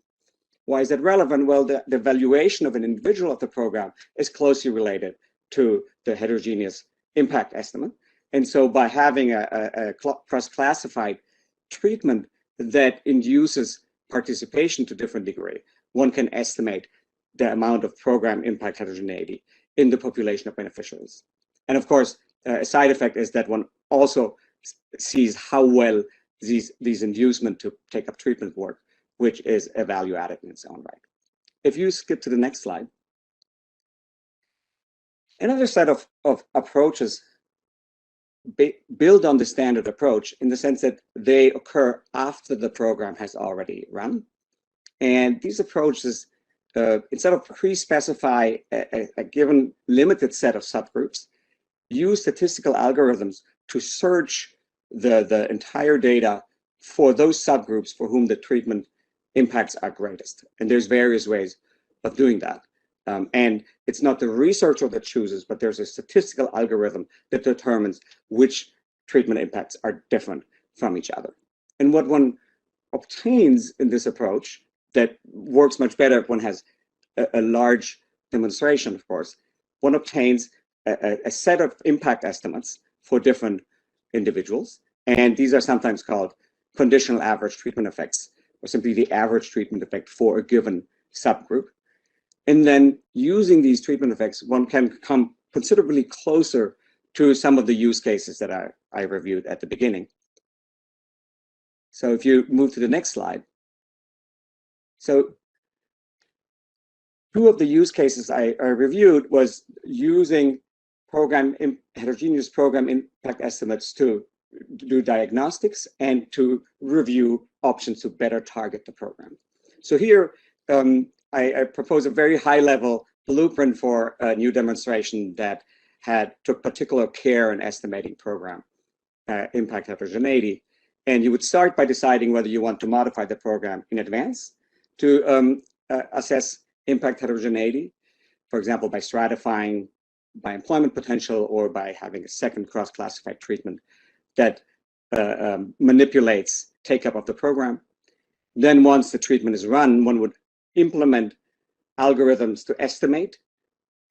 Why is that relevant? Well, the valuation of an individual of the program is closely related to the heterogeneous impact estimate. And so by having a cross-classified treatment that induces participation to different degree, one can estimate the amount of program impact heterogeneity in the population of beneficiaries. And of course, a side effect is that one also sees how well these inducement to take up treatment work, which is a value added in its own right. If you skip to the next slide. Another set of approaches build on the standard approach in the sense that they occur after the program has already run. And these approaches, instead of pre-specify a given limited set of subgroups, use statistical algorithms to search the entire data for those subgroups for whom the treatment impacts are greatest. And there's various ways of doing that. And it's not the researcher that chooses, but there's a statistical algorithm that determines which treatment impacts are different from each other. And what one obtains in this approach that works much better if one has a large demonstration, of course, one obtains a set of impact estimates for different individuals. And these are sometimes called conditional average treatment effects, or simply the average treatment effect for a given subgroup. And then using these treatment effects, one can come considerably closer to some of the use cases that I reviewed at the beginning. So if you move to the next slide. So two of the use cases I reviewed was using heterogeneous program impact estimates to do diagnostics and to review options to better target the program. So here, I propose a very high-level blueprint for a new demonstration that took particular care in estimating program impact heterogeneity. And you would start by deciding whether you want to modify the program in advance to assess impact heterogeneity, for example, by stratifying by employment potential or by having a second cross-classified treatment that manipulates take-up of the program. Then once the treatment is run, one would implement algorithms to estimate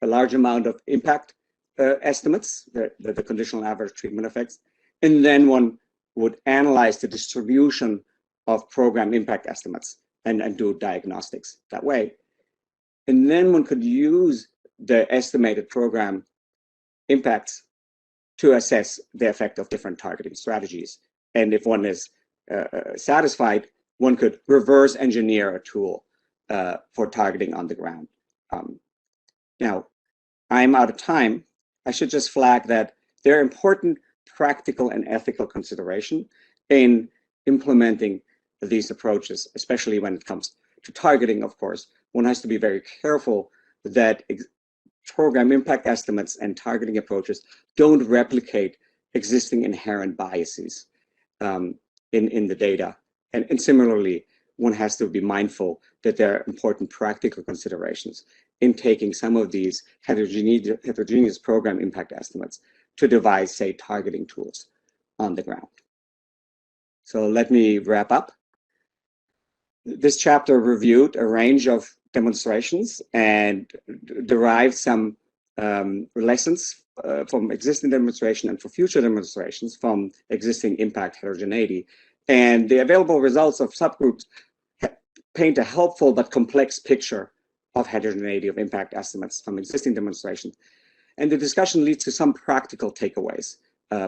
a large amount of impact estimates, the conditional average treatment effects, and then one would analyze the distribution of program impact estimates and do diagnostics that way. And then one could use the estimated program impacts to assess the effect of different targeting strategies. And if one is satisfied, one could reverse engineer a tool for targeting on the ground. Now, I'm out of time. I should just flag that there are important practical and ethical consideration in implementing these approaches, especially when it comes to targeting, of course. One has to be very careful that program impact estimates and targeting approaches don't replicate existing inherent biases in the data. And similarly, one has to be mindful that there are important practical considerations in taking some of these heterogeneous program impact estimates to devise, say, targeting tools on the ground. So let me wrap up. This chapter reviewed a range of demonstrations and derived some lessons from existing demonstration and for future demonstrations from existing impact heterogeneity. And the available results of subgroups paint a helpful but complex picture of heterogeneity of impact estimates from existing demonstrations. And the discussion leads to some practical takeaways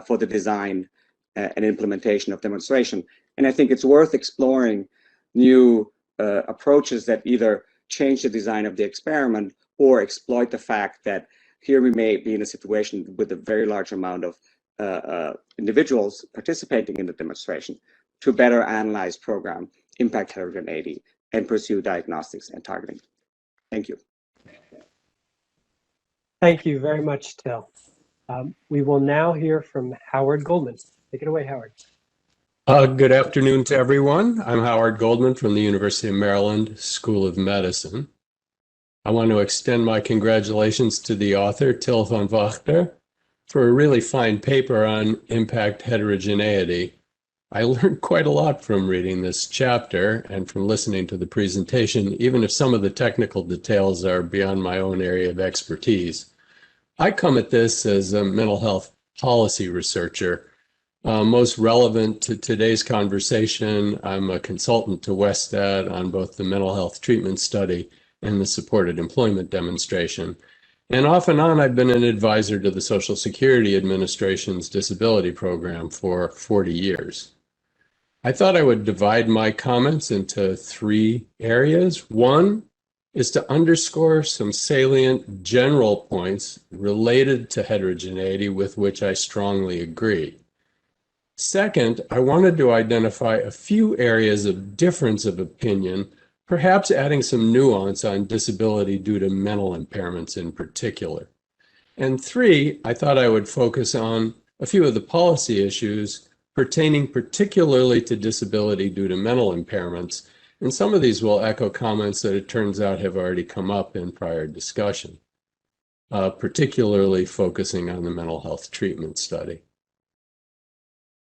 for the design and implementation of demonstration. And I think it's worth exploring new approaches that either change the design of the experiment or exploit the fact that here we may be in a situation with a very large amount of individuals participating in the demonstration to better analyze program impact heterogeneity and pursue diagnostics and targeting. Thank you. Thank you very much, Till. We will now hear from Howard Goldman. Take it away, Howard. Good afternoon to everyone. I'm Howard Goldman from the University of Maryland School of Medicine. I want to extend my congratulations to the author, Till van Wachter, for a really fine paper on impact heterogeneity. I learned quite a lot from reading this chapter and from listening to the presentation, even if some of the technical details are beyond my own area of expertise. I come at this as a mental health policy researcher. Most relevant to today's conversation, I'm a consultant to WestEd on both the mental health treatment study and the supported employment demonstration. And off and on, I've been an advisor to the Social Security Administration's disability program for 40 years. I thought I would divide my comments into 3 areas. One is to underscore some salient general points related to heterogeneity with which I strongly agree. Second, I wanted to identify a few areas of difference of opinion, perhaps adding some nuance on disability due to mental impairments in particular. And 3, I thought I would focus on a few of the policy issues pertaining particularly to disability due to mental impairments. And some of these will echo comments that it turns out have already come up in prior discussion, particularly focusing on the mental health treatment study.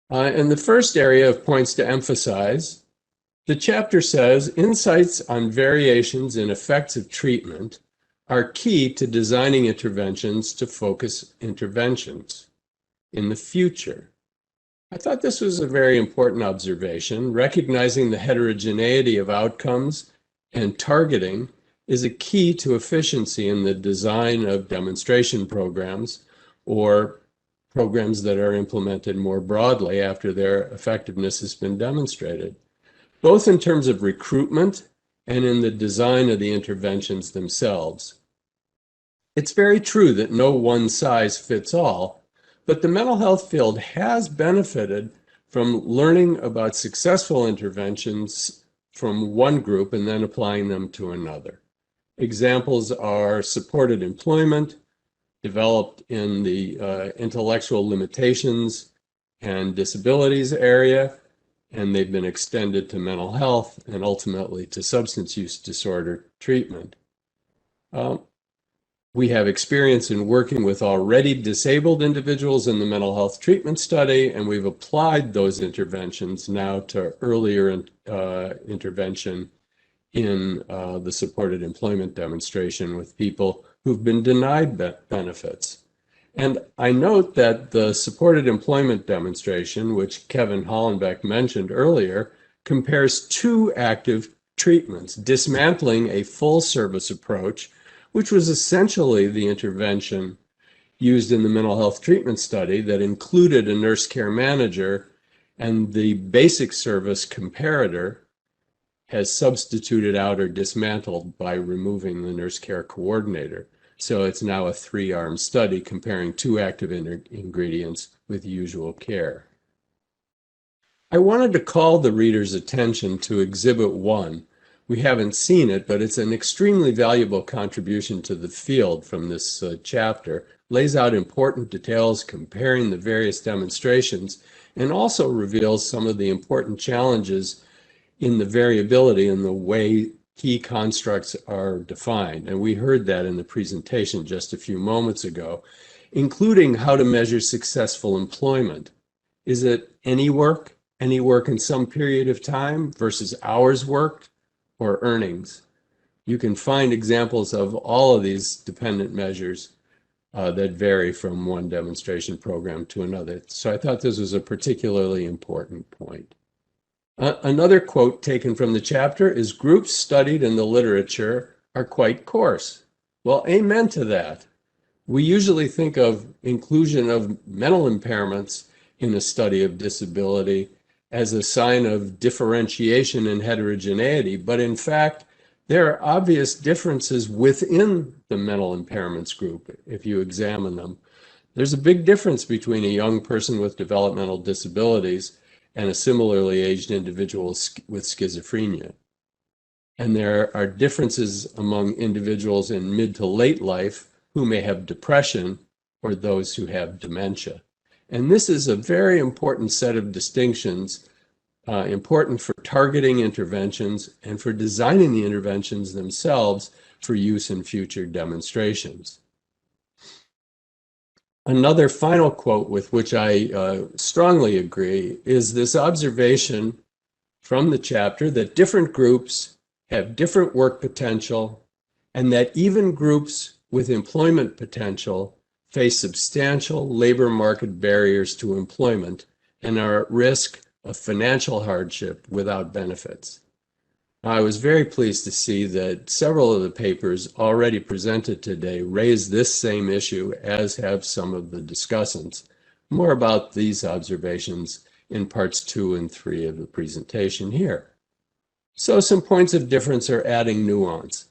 In the first area of points to emphasize, the chapter says insights on variations in effects of treatment are key to designing interventions to focus interventions in the future. I thought this was a very important observation. Recognizing the heterogeneity of outcomes and targeting is a key to efficiency in the design of demonstration programs or programs that are implemented more broadly after their effectiveness has been demonstrated, both in terms of recruitment and in the design of the interventions themselves. It's very true that no one size fits all, but the mental health field has benefited from learning about successful interventions from one group and then applying them to another. Examples are supported employment, developed in the intellectual limitations and disabilities area, and they've been extended to mental health and ultimately to substance use disorder treatment. We have experience in working with already disabled individuals in the mental health treatment study, and we've applied those interventions now to earlier intervention in the supported employment demonstration with people who've been denied benefits. And I note that the supported employment demonstration, which Kevin Hollenbeck mentioned earlier, compares two active treatments, dismantling a full service approach, which was essentially the intervention used in the mental health treatment study that included a nurse care manager, and the basic service comparator has substituted out or dismantled by removing the nurse care coordinator. So it's now a three-arm study comparing two active ingredients with usual care. I wanted to call the reader's attention to Exhibit 1. We haven't seen it, but it's an extremely valuable contribution to the field from this chapter. Lays out important details comparing the various demonstrations and also reveals some of the important challenges in the variability in the way key constructs are defined. And we heard that in the presentation just a few moments ago, including how to measure successful employment. Is it any work in some period of time versus hours worked, or earnings? You can find examples of all of these dependent measures that vary from one demonstration program to another. So I thought this was a particularly important point. Another quote taken from the chapter is, "Groups studied in the literature are quite coarse." Well, amen to that. We usually think of inclusion of mental impairments in a study of disability as a sign of differentiation and heterogeneity, but in fact, there are obvious differences within the mental impairments group if you examine them. There's a big difference between a young person with developmental disabilities and a similarly aged individual with schizophrenia. And there are differences among individuals in mid to late life who may have depression or those who have dementia. And this is a very important set of distinctions, important for targeting interventions and for designing the interventions themselves for use in future demonstrations. Another final quote with which I strongly agree is this observation from the chapter that different groups have different work potential, and that even groups with employment potential face substantial labor market barriers to employment and are at risk of financial hardship without benefits. I was very pleased to see that several of the papers already presented today raise this same issue, as have some of the discussants. More about these observations in parts 2 and 3 of the presentation here. So some points of difference are adding nuance.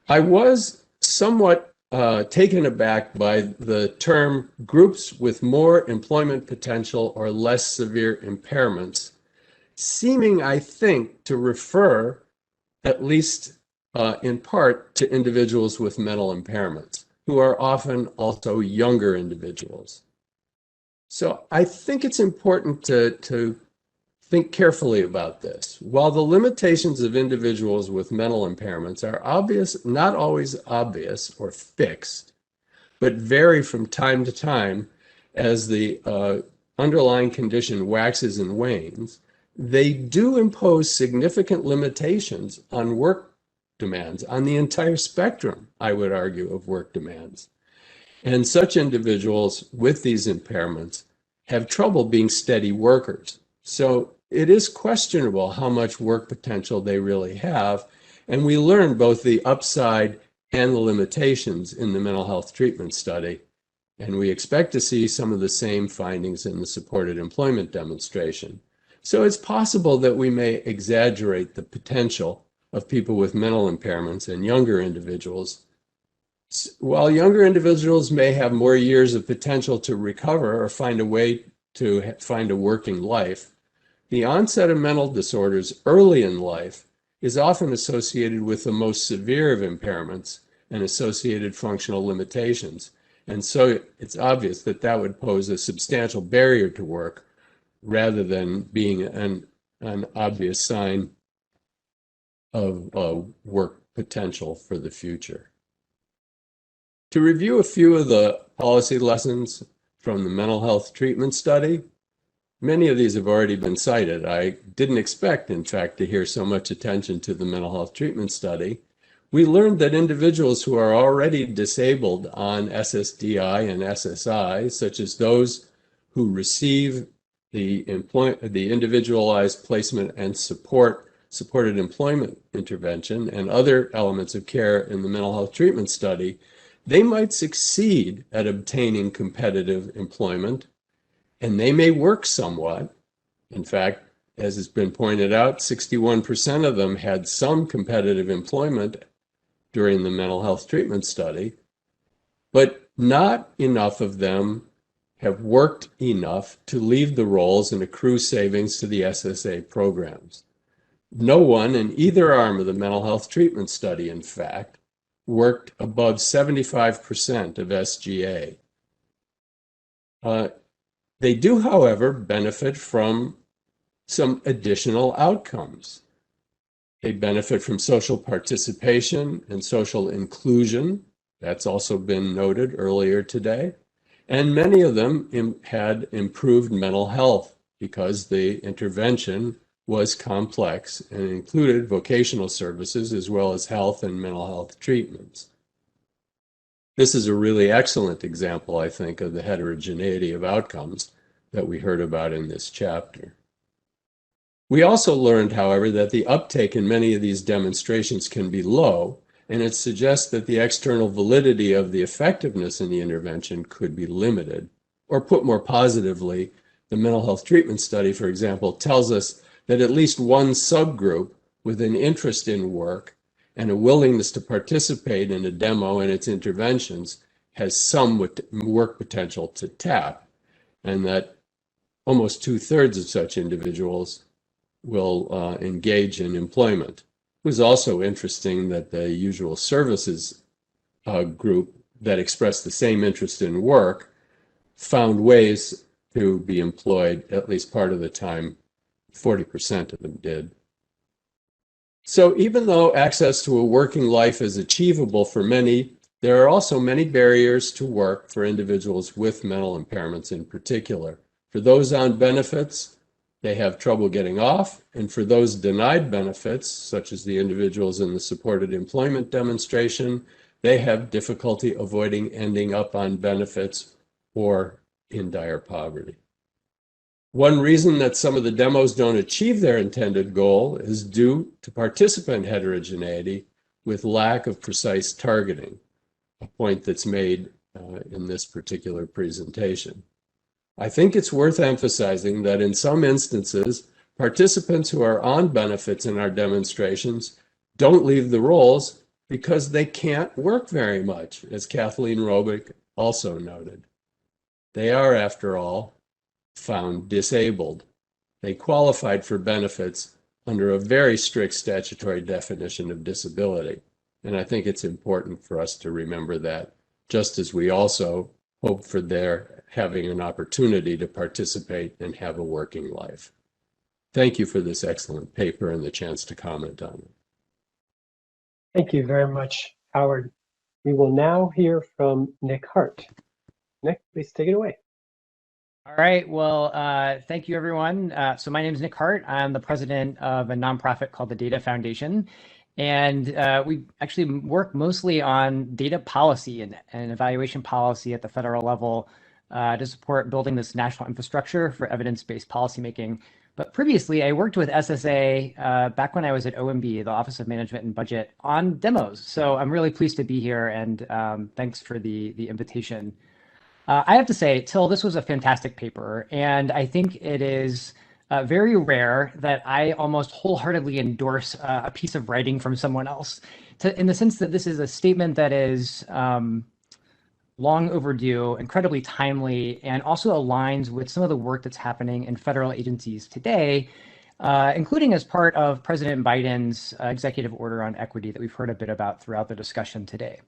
I was somewhat taken aback by the term groups with more employment potential or less severe impairments, seeming, I think, to refer, at least in part, to individuals with mental impairments, who are often also younger individuals. So I think it's important to think carefully about this. While the limitations of individuals with mental impairments are obvious, not always obvious or fixed, but vary from time to time as the underlying condition waxes and wanes, they do impose significant limitations on work demands, on the entire spectrum, I would argue, of work demands. And such individuals with these impairments have trouble being steady workers. So it is questionable how much work potential they really have. And we learned both the upside and the limitations in the mental health treatment study. And we expect to see some of the same findings in the supported employment demonstration. So it's possible that we may exaggerate the potential of people with mental impairments and younger individuals. While younger individuals may have more years of potential to recover or find a way to find a working life, the onset of mental disorders early in life is often associated with the most severe of impairments and associated functional limitations. And so it's obvious that that would pose a substantial barrier to work rather than being an obvious sign of work potential for the future. To review a few of the policy lessons from the mental health treatment study, many of these have already been cited. I didn't expect, in fact, to hear so much attention to the mental health treatment study, we learned that individuals who are already disabled on SSDI and SSI, such as those who receive the individualized placement and supported employment intervention and other elements of care in the mental health treatment study, they might succeed at obtaining competitive employment, and they may work somewhat. In fact, as has been pointed out, 61% of them had some competitive employment during the mental health treatment study, but not enough of them have worked enough to leave the roles and accrue savings to the SSA programs. No one in either arm of the mental health treatment study, in fact, worked above 75% of SGA. They do, however, benefit from some additional outcomes. They benefit from social participation and social inclusion. That's also been noted earlier today. And many of them had improved mental health because the intervention was complex and included vocational services as well as health and mental health treatments. This is a really excellent example, I think, of the heterogeneity of outcomes that we heard about in this chapter. We also learned, however, that the uptake in many of these demonstrations can be low, and it suggests that the external validity of the effectiveness in the intervention could be limited. Or put more positively, the mental health treatment study, for example, tells us that at least one subgroup with an interest in work and a willingness to participate in a demo and its interventions has some work potential to tap, and that almost 2/3 of such individuals will engage in employment. It was also interesting that the usual services group that expressed the same interest in work found ways to be employed at least part of the time. 40% of them did. So even though access to a working life is achievable for many, there are also many barriers to work for individuals with mental impairments in particular. For those on benefits, they have trouble getting off, and for those denied benefits, such as the individuals in the supported employment demonstration, they have difficulty avoiding ending up on benefits or in dire poverty. One reason that some of the demos don't achieve their intended goal is due to participant heterogeneity with lack of precise targeting, a point that's made in this particular presentation. I think it's worth emphasizing that in some instances, participants who are on benefits in our demonstrations don't leave the roles because they can't work very much, as Kathleen Robick also noted. They are, after all, found disabled. They qualified for benefits under a very strict statutory definition of disability. And I think it's important for us to remember that, just as we also hope for their having an opportunity to participate and have a working life. Thank you for this excellent paper and the chance to comment on it. Thank you very much, Howard. We will now hear from Nick Hart. Nick, please take it away. All right, well, thank you, everyone. So my name is Nick Hart. I'm the president of a nonprofit called the Data Foundation. And we actually work mostly on data policy and evaluation policy at the federal level to support building this national infrastructure for evidence-based policymaking. But previously, I worked with SSA back when I was at OMB, the Office of Management and Budget, on demos. So I'm really pleased to be here, and thanks for the invitation. I have to say, Till, this was a fantastic paper, and I think it is very rare that I almost wholeheartedly endorse a piece of writing from someone else, in the sense that this is a statement that is long overdue, incredibly timely, and also aligns with some of the work that's happening in federal agencies today, including as part of President Biden's executive order on equity that we've heard a bit about throughout the discussion today.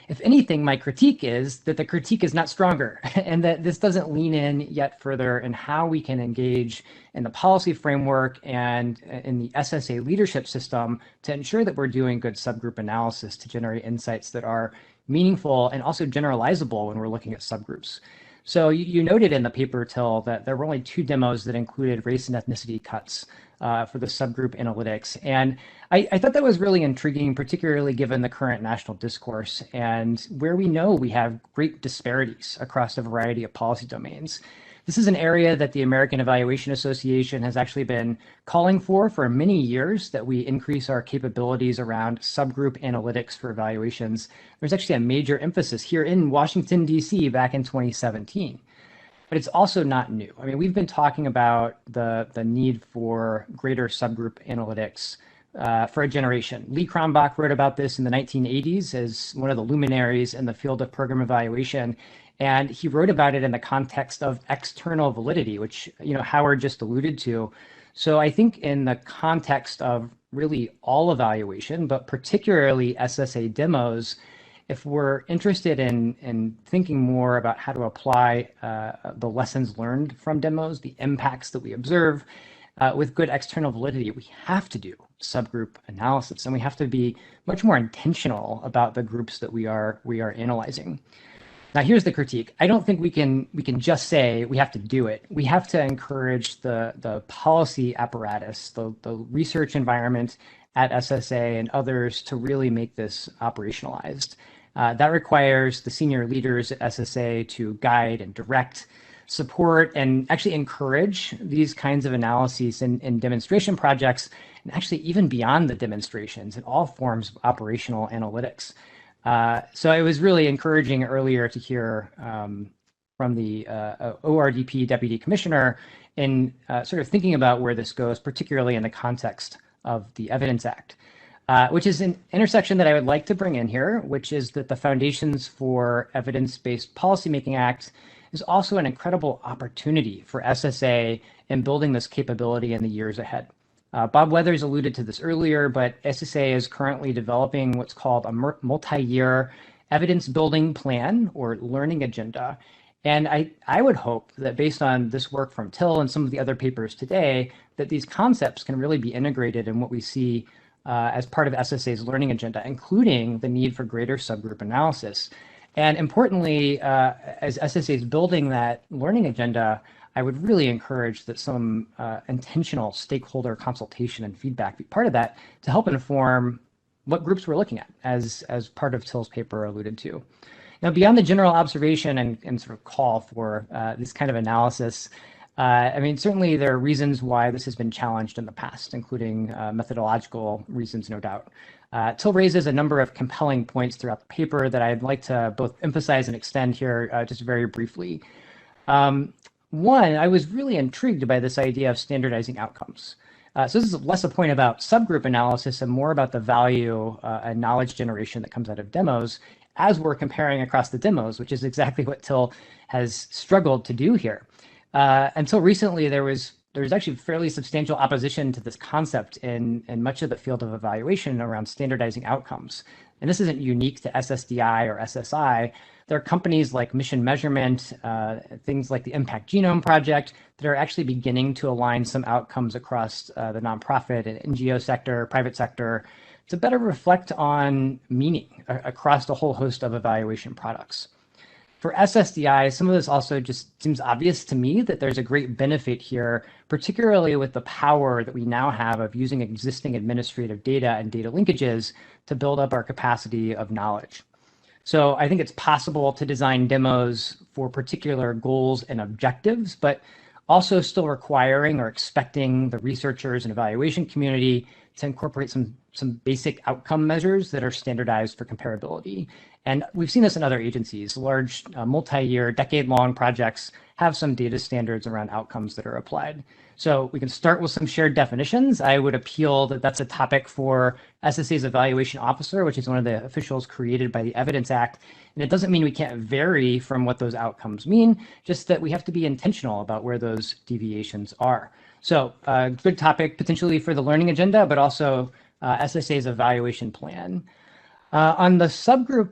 If anything, my critique is that the critique is not stronger and that this doesn't lean in yet further in how we can engage in the policy framework and in the SSA leadership system to ensure that we're doing good subgroup analysis to generate insights that are meaningful and also generalizable when we're looking at subgroups. So you noted in the paper, Till, that there were only 2 demos that included race and ethnicity cuts for the subgroup analytics. And I thought that was really intriguing, particularly given the current national discourse and where we know we have great disparities across a variety of policy domains. This is an area that the American Evaluation Association has actually been calling for many years, that we increase our capabilities around subgroup analytics for evaluations. There's actually a major emphasis here in Washington, D.C. back in 2017. But it's also not new. I mean, we've been talking about the need for greater subgroup analytics for a generation. Lee Cronbach wrote about this in the 1980s as one of the luminaries in the field of program evaluation. And he wrote about it in the context of external validity, which, Howard just alluded to. So I think in the context of really all evaluation, but particularly SSA demos, if we're interested in thinking more about how to apply the lessons learned from demos, the impacts that we observe with good external validity, we have to do subgroup analysis, and we have to be much more intentional about the groups that we are analyzing. Now, here's the critique. I don't think we can just say we have to do it. We have to encourage the policy apparatus, the research environment at SSA and others to really make this operationalized. That requires the senior leaders at SSA to guide and direct, support, and actually encourage these kinds of analyses in demonstration projects, and actually even beyond the demonstrations in all forms of operational analytics. So it was really encouraging earlier to hear from the ORDP Deputy Commissioner in sort of thinking about where this goes, particularly in the context of the Evidence Act, which is an intersection that I would like to bring in here, which is that the Foundations for Evidence-Based Policymaking Act is also an incredible opportunity for SSA in building this capability in the years ahead. Bob Weathers alluded to this earlier, but SSA is currently developing what's called a multi-year evidence building plan or learning agenda. And I would hope that based on this work from Till and some of the other papers today, that these concepts can really be integrated in what we see as part of SSA's learning agenda, including the need for greater subgroup analysis. And importantly, as SSA is building that learning agenda, I would really encourage that some intentional stakeholder consultation and feedback be part of that to help inform what groups we're looking at, as part of Till's paper alluded to. Now, beyond the general observation and sort of call for this kind of analysis, I mean, certainly there are reasons why this has been challenged in the past, including methodological reasons, no doubt. Till raises a number of compelling points throughout the paper that I'd like to both emphasize and extend here just very briefly. One, I was really intrigued by this idea of standardizing outcomes. So this is less a point about subgroup analysis and more about the value and knowledge generation that comes out of demos as we're comparing across the demos, which is exactly what Till has struggled to do here. Until recently, there was actually fairly substantial opposition to this concept in much of the field of evaluation around standardizing outcomes. And this isn't unique to SSDI or SSI. There are companies like Mission Measurement, things like the Impact Genome Project that are actually beginning to align some outcomes across the nonprofit and NGO sector, private sector, to better reflect on meaning across a whole host of evaluation products. For SSDI, some of this also just seems obvious to me that there's a great benefit here, particularly with the power that we now have of using existing administrative data and data linkages to build up our capacity of knowledge. So I think it's possible to design demos for particular goals and objectives, but also still requiring or expecting the researchers and evaluation community to incorporate some basic outcome measures that are standardized for comparability. And we've seen this in other agencies. Large multi-year, decade-long projects have some data standards around outcomes that are applied. So we can start with some shared definitions. I would appeal that that's a topic for SSA's evaluation officer, which is one of the officials created by the Evidence Act. And it doesn't mean we can't vary from what those outcomes mean, just that we have to be intentional about where those deviations are. So good topic potentially for the learning agenda, but also SSA's evaluation plan. On the subgroup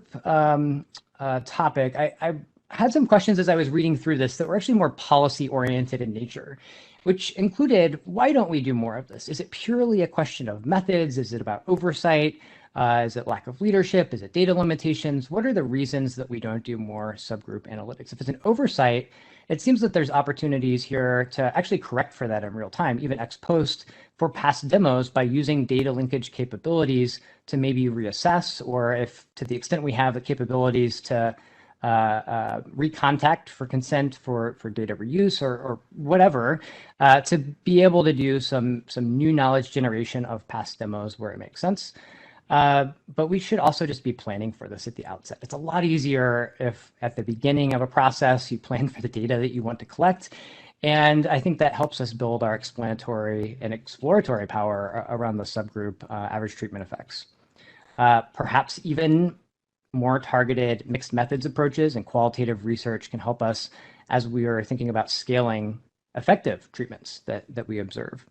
topic, I had some questions as I was reading through this that were actually more policy oriented in nature, which included, why don't we do more of this? Is it purely a question of methods? Is it about oversight? Is it lack of leadership? Is it data limitations? What are the reasons that we don't do more subgroup analytics? If it's an oversight, it seems that there's opportunities here to actually correct for that in real time, even ex post, for past demos by using data linkage capabilities to maybe reassess, or if to the extent we have the capabilities to recontact for consent for data reuse or whatever, to be able to do some new knowledge generation of past demos where it makes sense. But we should also just be planning for this at the outset. It's a lot easier if at the beginning of a process you plan for the data that you want to collect. And I think that helps us build our explanatory and exploratory power around the subgroup average treatment effects. Perhaps even more targeted mixed methods approaches and qualitative research can help us as we are thinking about scaling effective treatments that we observe.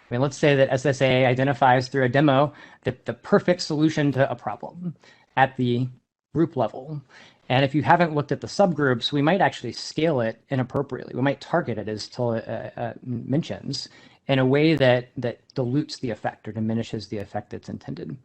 I mean, let's say that SSA identifies through a demo that the perfect solution to a problem at the group level. And if you haven't looked at the subgroups, we might actually scale it inappropriately. We might target it, as Till mentions, in a way that dilutes the effect or diminishes the effect that's intended.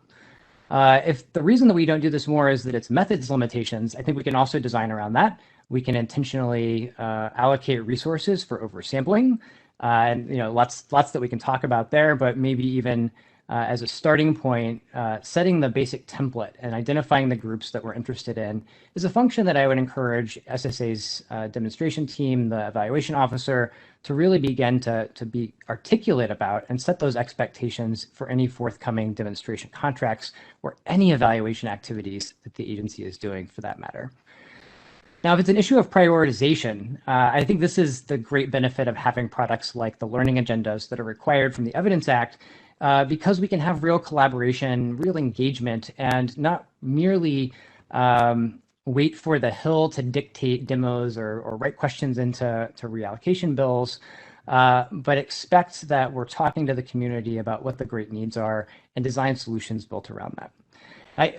If the reason that we don't do this more is that it's methods limitations, I think we can also design around that. We can intentionally allocate resources for oversampling. And lots that we can talk about there, but maybe even as a starting point, setting the basic template and identifying the groups that we're interested in is a function that I would encourage SSA's demonstration team, the evaluation officer, to really begin to be articulate about and set those expectations for any forthcoming demonstration contracts or any evaluation activities that the agency is doing for that matter. Now, if it's an issue of prioritization, I think this is the great benefit of having products like the learning agendas that are required from the Evidence Act, because we can have real collaboration, real engagement, and not merely wait for the Hill to dictate demos or write questions into reallocation bills, but expect that we're talking to the community about what the great needs are and design solutions built around that.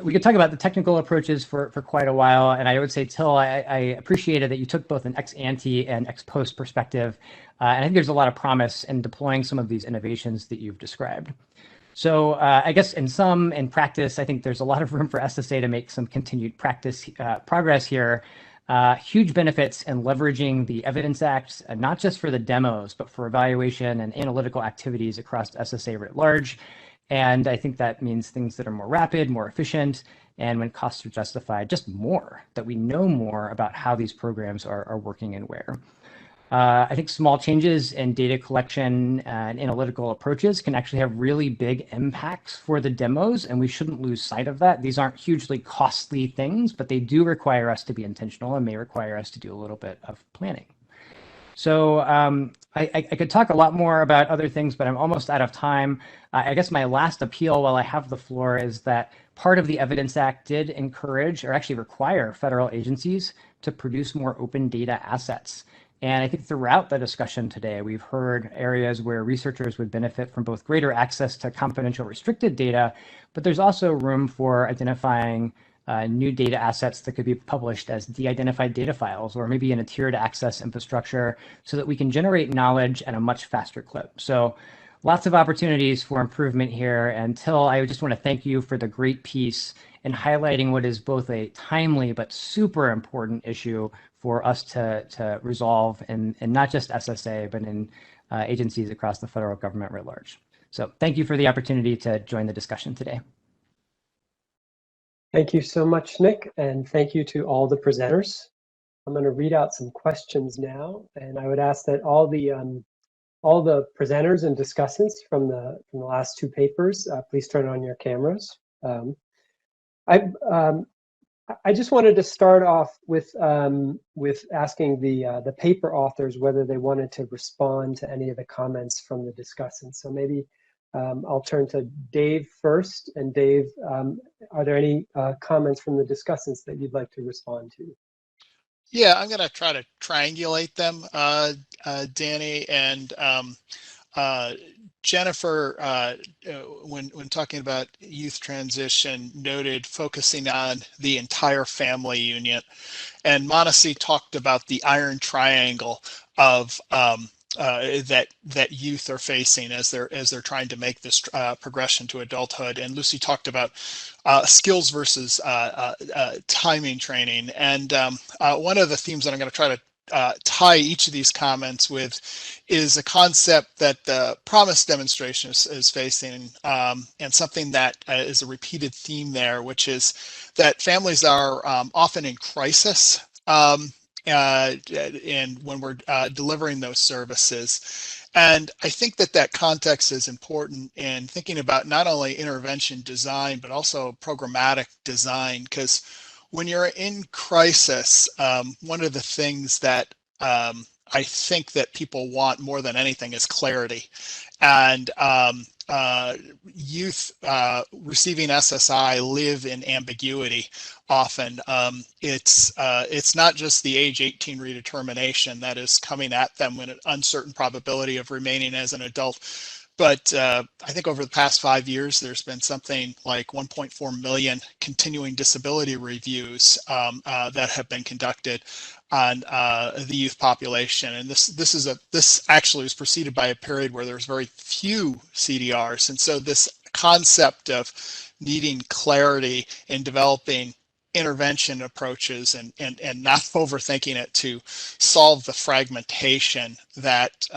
We could talk about the technical approaches for quite a while, and I would say, Till, I appreciated that you took both an ex ante and ex post perspective, and I think there's a lot of promise in deploying some of these innovations that you've described. So I guess in practice, I think there's a lot of room for SSA to make some continued progress here. Huge benefits in leveraging the Evidence Act, not just for the demos, but for evaluation and analytical activities across SSA writ large. And I think that means things that are more rapid, more efficient, and when costs are justified, just more, that we know more about how these programs are working and where. I think small changes in data collection and analytical approaches can actually have really big impacts for the demos, and we shouldn't lose sight of that. These aren't hugely costly things, but they do require us to be intentional and may require us to do a little bit of planning. So I could talk a lot more about other things, but I'm almost out of time. I guess my last appeal while I have the floor is that part of the Evidence Act did encourage or actually require federal agencies to produce more open data assets. And I think throughout the discussion today, we've heard areas where researchers would benefit from both greater access to confidential restricted data, but there's also room for identifying new data assets that could be published as de-identified data files, or maybe in a tiered access infrastructure, so that we can generate knowledge at a much faster clip. So lots of opportunities for improvement here. And Till, I just want to thank you for the great piece in highlighting what is both a timely but super important issue for us to resolve in not just SSA, but in agencies across the federal government writ large. So thank you for the opportunity to join the discussion today. Thank you so much, Nick, and thank you to all the presenters. I'm going to read out some questions now, and I would ask that all the presenters and discussants from the last two papers, please turn on your cameras. I just wanted to start off with asking the paper authors whether they wanted to respond to any of the comments from the discussants. So maybe I'll turn to Dave first. And Dave, are there any comments from the discussants that you'd like to respond to? Yeah, I'm going to try to triangulate them, Danny, and Jennifer, when talking about youth transition, noted focusing on the entire family unit, and Manasi talked about the iron triangle of that youth are facing as they're trying to make this progression to adulthood. And Lucy talked about skills versus timing training. And one of the themes that I'm going to try to tie each of these comments with is a concept that the Promise demonstration is facing, and something that is a repeated theme there, which is that families are often in crisis and when we're delivering those services. And I think that context is important in thinking about not only intervention design, but also programmatic design, because when you're in crisis, one of the things that I think that people want more than anything is clarity. And youth receiving SSI live in ambiguity often. It's not just the age 18 redetermination that is coming at them with an uncertain probability of remaining as an adult. But I think over the past 5 years, there's been something like 1.4 million continuing disability reviews that have been conducted on the youth population. And this actually was preceded by a period where there's very few CDRs. And so this concept of needing clarity in developing intervention approaches and not overthinking it to solve the fragmentation that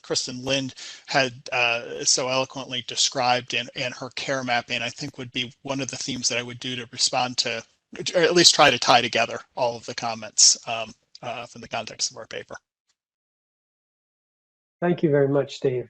Kristen Lind had so eloquently described in her care mapping, I think would be one of the themes that I would do to respond to, or at least try to tie together all of the comments from the context of our paper. Thank you very much, Steve.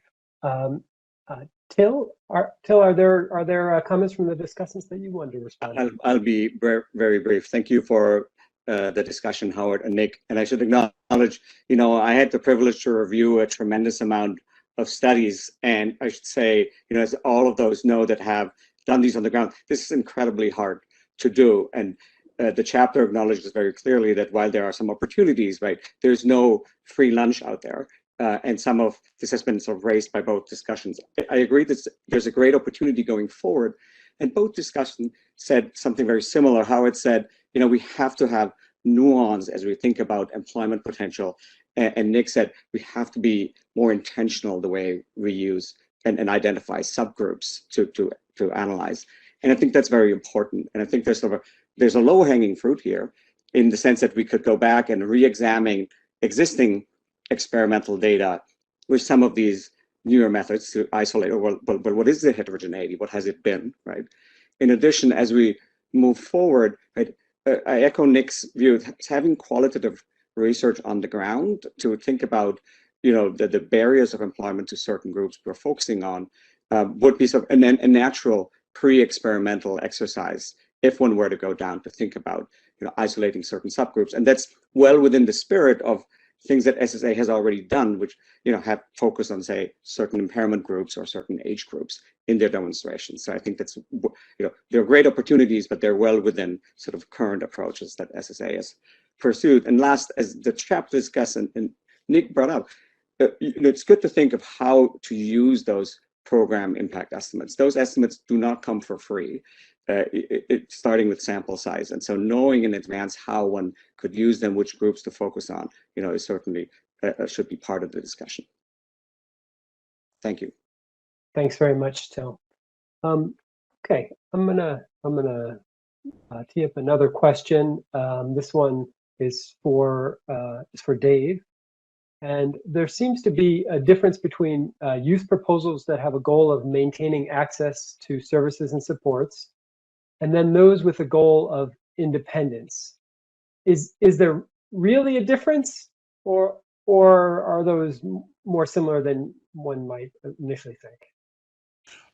Till, are there comments from the discussants that you wanted to respond to? I'll be very brief. Thank you for the discussion, Howard and Nick. And I should acknowledge, I had the privilege to review a tremendous amount of studies, and I should say, as all of those know that have done these on the ground, this is incredibly hard to do. And the chapter acknowledges very clearly that while there are some opportunities, right, there's no free lunch out there. And some of this has been sort of raised by both discussions. I agree that there's a great opportunity going forward, and both discussions said something very similar. Howard said, we have to have nuance as we think about employment potential, and Nick said we have to be more intentional the way we use and identify subgroups to analyze. And I think that's very important. And I think there's a low-hanging fruit here, in the sense that we could go back and re-examine existing experimental data with some of these newer methods to isolate, but what is the heterogeneity? What has it been, right? In addition, as we move forward, right, I echo Nick's view, having qualitative research on the ground to think about, the barriers of employment to certain groups we're focusing on would be sort of a natural pre-experimental exercise if one were to go down to think about, isolating certain subgroups. And that's well within the spirit of things that SSA has already done, which have focused on, say, certain impairment groups or certain age groups in their demonstrations. So I think that's, there are great opportunities, but they're well within sort of current approaches that SSA has pursued. And last, as the chapter discussed and Nick brought up, it's good to think of how to use those program impact estimates. Those estimates do not come for free. Starting with sample size, and so knowing in advance how one could use them, which groups to focus on, is certainly should be part of the discussion. Thank you. Thanks very much, Till. Okay, I'm gonna tee up another question. This one is for Dave, and there seems to be a difference between youth proposals that have a goal of maintaining access to services and supports, and then those with a goal of independence. Is there really a difference, or are those more similar than one might initially think?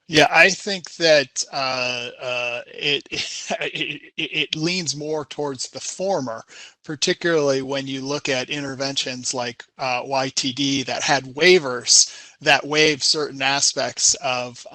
Yeah, I think that it leans more towards the former, particularly when you look at interventions like YTD that had waivers that waive certain aspects of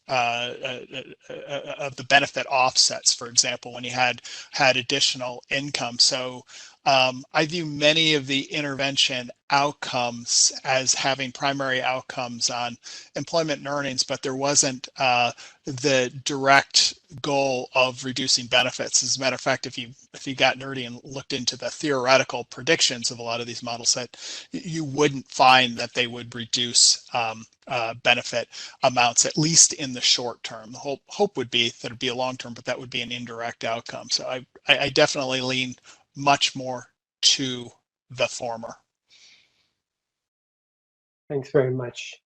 the benefit offsets, for example, when you had additional income. So I view many of the intervention outcomes as having primary outcomes on employment and earnings, but there wasn't the direct goal of reducing benefits. As a matter of fact, if you got nerdy and looked into the theoretical predictions of a lot of these models, that you wouldn't find that they would reduce benefit amounts, at least in the short term. The hope would be that it'd be a long term, but that would be an indirect outcome. So I definitely lean much more to the former. Thanks very much.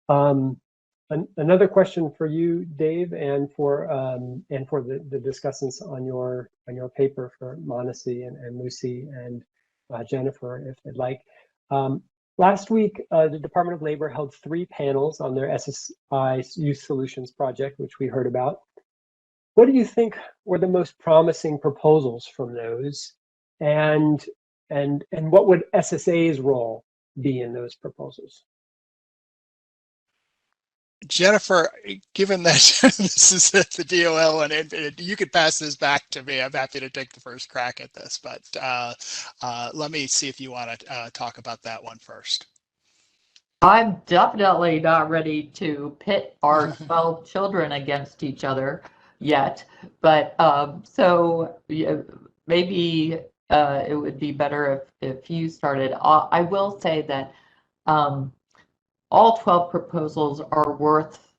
Another question for you, Dave, and for the discussants on your paper, for Manasi and Lucy and Jennifer, if they'd like. Last week, the Department of Labor held 3 panels on their SSI Youth Solutions project, which we heard about. What do you think were the most promising proposals from those, and what would SSA's role be in those proposals? Jennifer, given that this is the DOL and you could pass this back to me, I'm happy to take the first crack at this, but let me see if you want to talk about that one first. I'm definitely not ready to pit our 12 children against each other yet, but so maybe it would be better if you started. I will say that all 12 proposals are worth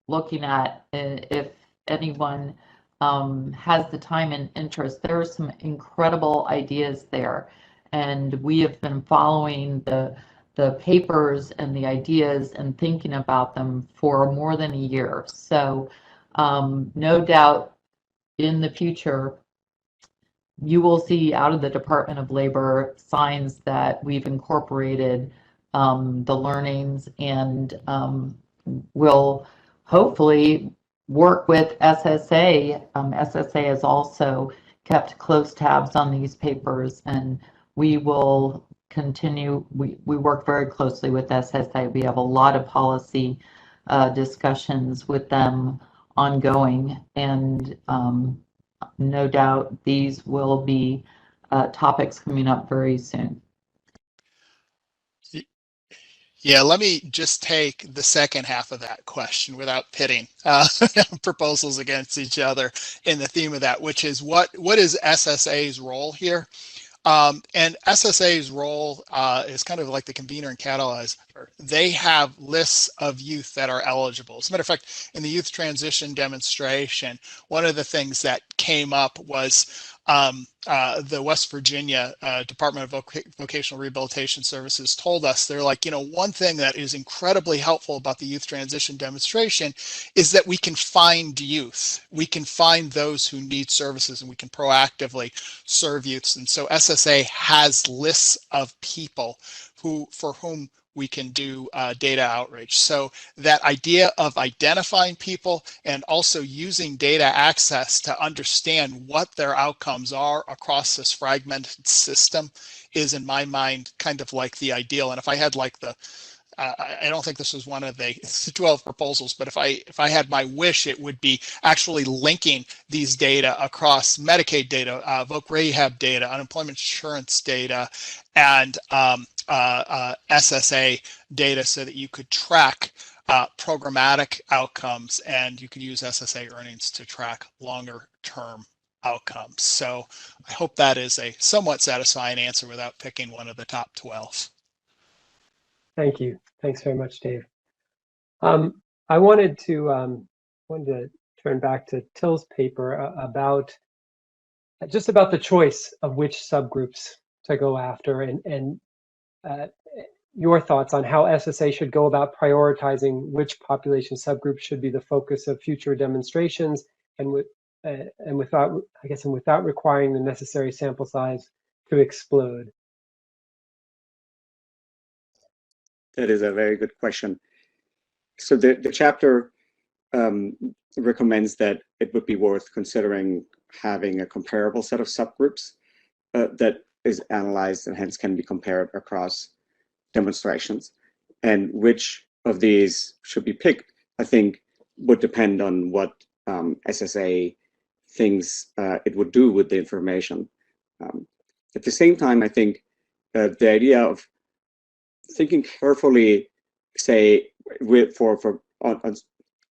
looking at if anyone has the time and interest. There are some incredible ideas there, and we have been following the papers and the ideas and thinking about them for more than a year. So no doubt in the future, you will see out of the Department of Labor signs that we've incorporated the learnings, and will hopefully work with SSA. SSA has also kept close tabs on these papers, and we will continue. We work very closely with SSA. We have a lot of policy discussions with them ongoing, and no doubt these will be topics coming up very soon. Yeah, let me just take the second half of that question without pitting proposals against each other in the theme of that, which is what is SSA's role here? And SSA's role is kind of like the convener and catalyzer. They have lists of youth that are eligible. As a matter of fact, in the youth transition demonstration, one of the things that came up was the West Virginia Department of Vocational Rehabilitation Services told us, they're like, one thing that is incredibly helpful about the youth transition demonstration is that we can find youth. We can find those who need services, and we can proactively serve youths. And so SSA has lists of people for whom we can do data outreach. So that idea of identifying people and also using data access to understand what their outcomes are across this fragmented system is, in my mind, kind of like the ideal. And if I had like I don't think this was one of the 12 proposals, but if I had my wish, it would be actually linking these data across Medicaid data, voc rehab data, unemployment insurance data, and SSA data, so that you could track programmatic outcomes, and you could use SSA earnings to track longer term outcomes. So I hope that is a somewhat satisfying answer without picking one of the top 12. Thank you. Thanks very much, Dave. I wanted to turn back to Till's paper about the choice of which subgroups to go after, and your thoughts on how SSA should go about prioritizing which population subgroups should be the focus of future demonstrations, and without requiring the necessary sample size to explode. That is a very good question. So the chapter recommends that it would be worth considering having a comparable set of subgroups that is analyzed and hence can be compared across demonstrations. And which of these should be picked, I think, would depend on what SSA thinks it would do with the information. At the same time, I think the idea of thinking carefully, say,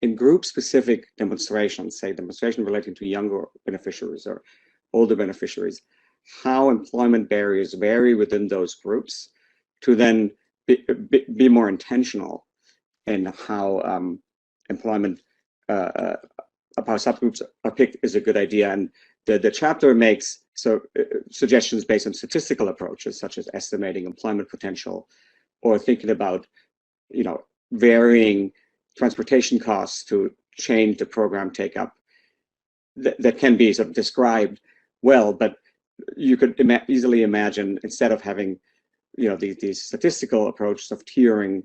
in group-specific demonstrations, say demonstration relating to younger beneficiaries or older beneficiaries, how employment barriers vary within those groups, to then be more intentional in how employment about subgroups are picked is a good idea. And the chapter makes suggestions based on statistical approaches, such as estimating employment potential, or thinking about, varying transportation costs to change the program take-up. That can be sort of described well, but you could easily imagine, instead of having, these statistical approaches of tiering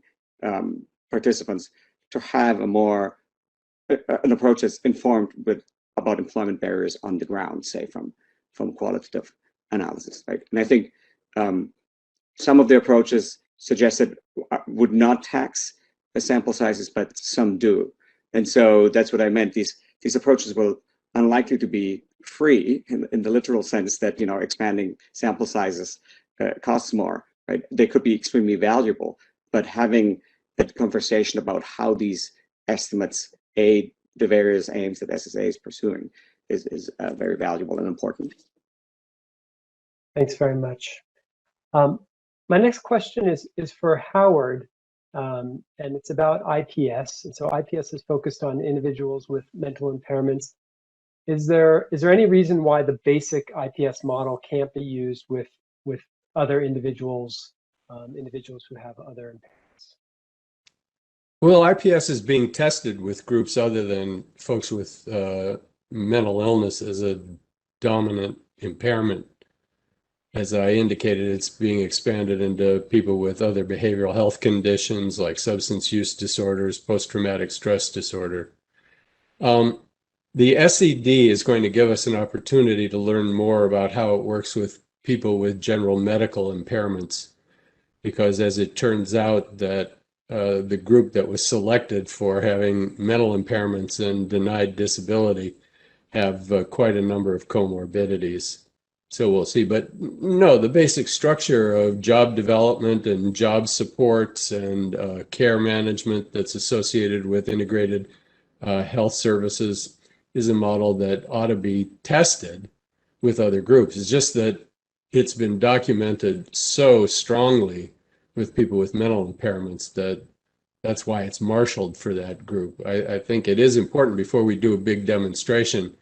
participants, to have an approach that's informed about employment barriers on the ground, say from qualitative analysis, right? And I think some of the approaches suggested would not tax the sample sizes, but some do. And so that's what I meant. These approaches will unlikely to be free in the literal sense that, expanding sample sizes costs more, right? They could be extremely valuable, but having that conversation about how these estimates aid the various aims that SSA is pursuing is very valuable and important. Thanks very much. My next question is for Howard, and it's about IPS. And so IPS is focused on individuals with mental impairments. Is there any reason why the basic IPS model can't be used with other individuals who have other impairments? Well, IPS is being tested with groups other than folks with mental illness as a dominant impairment. As I indicated, it's being expanded into people with other behavioral health conditions like substance use disorders, post-traumatic stress disorder. The SED is going to give us an opportunity to learn more about how it works with people with general medical impairments, because as it turns out that the group that was selected for having mental impairments and denied disability have quite a number of comorbidities. So we'll see. But no, the basic structure of job development and job supports and care management that's associated with integrated health services is a model that ought to be tested with other groups. It's just that it's been documented so strongly with people with mental impairments that's why it's marshaled for that group. I think it is important, before we do a big demonstration,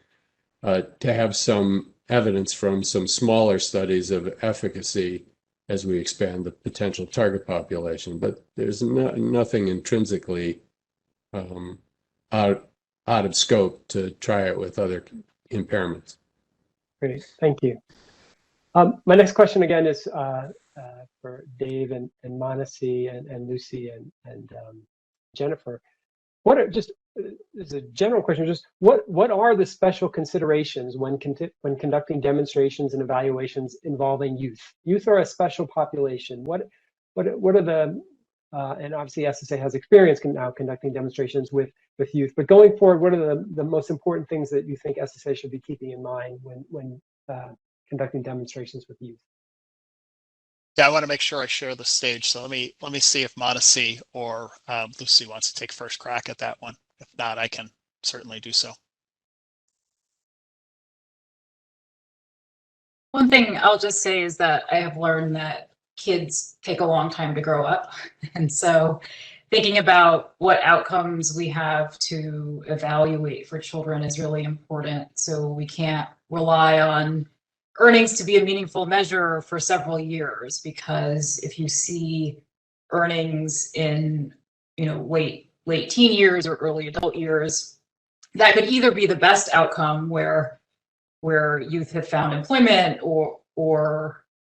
to have some evidence from some smaller studies of efficacy as we expand the potential target population. But there's nothing intrinsically out of scope to try it with other impairments. Great, thank you. My next question again is for Dave and Manasi and Lucy and Jennifer. What are this is a general question, just what are the special considerations when conducting demonstrations and evaluations involving youth? Youth are a special population. What are the and obviously SSA has experience now conducting demonstrations with youth, but going forward, what are the most important things that you think SSA should be keeping in mind when conducting demonstrations with youth? Yeah, I want to make sure I share the stage. So let me see if Manasi or Lucy wants to take first crack at that one. If not, I can certainly do so. One thing I'll just say is that I have learned that kids take a long time to grow up. And so thinking about what outcomes we have to evaluate for children is really important. So we can't rely on earnings to be a meaningful measure for several years, because if you see earnings in late teen years or early adult years, that could either be the best outcome where youth have found employment, or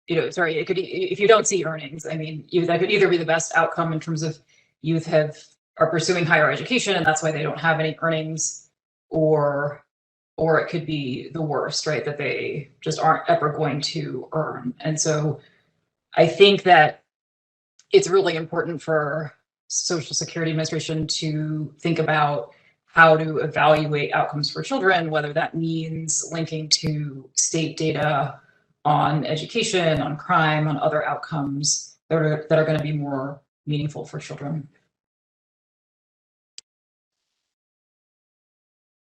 it could, if you don't see earnings, that could either be the best outcome in terms of youth are pursuing higher education and that's why they don't have any earnings, or it could be the worst, right? That they just aren't ever going to earn. And so I think that it's really important for Social Security Administration to think about how to evaluate outcomes for children, whether that means linking to state data on education, on crime, on other outcomes that are going to be more meaningful for children.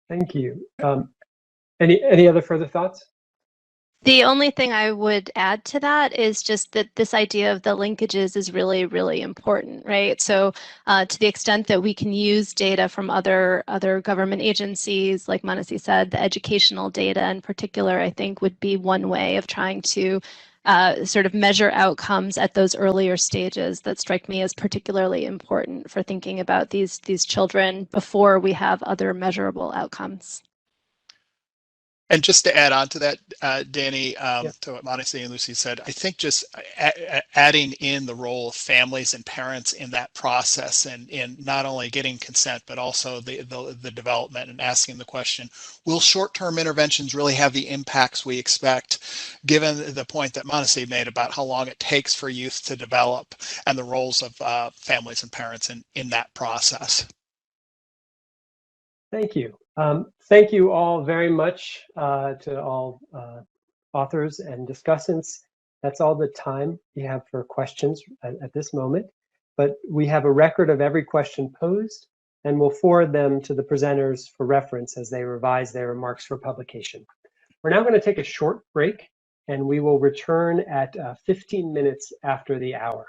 Thank you. Any other further thoughts? The only thing I would add to that is just that this idea of the linkages is really, really important, right? So to the extent that we can use data from other government agencies, like Manasi said, the educational data in particular, I think would be one way of trying to sort of measure outcomes at those earlier stages that strike me as particularly important for thinking about these children before we have other measurable outcomes. And just to add on to that, Danny, to what Manasi and Lucy said, I think just adding in the role of families and parents in that process, and in not only getting consent, but also the development and asking the question, will short-term interventions really have the impacts we expect, given the point that Manasi made about how long it takes for youth to develop and the roles of families and parents in that process. Thank you. Thank you all very much to all authors and discussants. That's all the time we have for questions at this moment, but we have a record of every question posed, and we'll forward them to the presenters for reference as they revise their remarks for publication. We're now going to take a short break, and we will return at 15 minutes after the hour.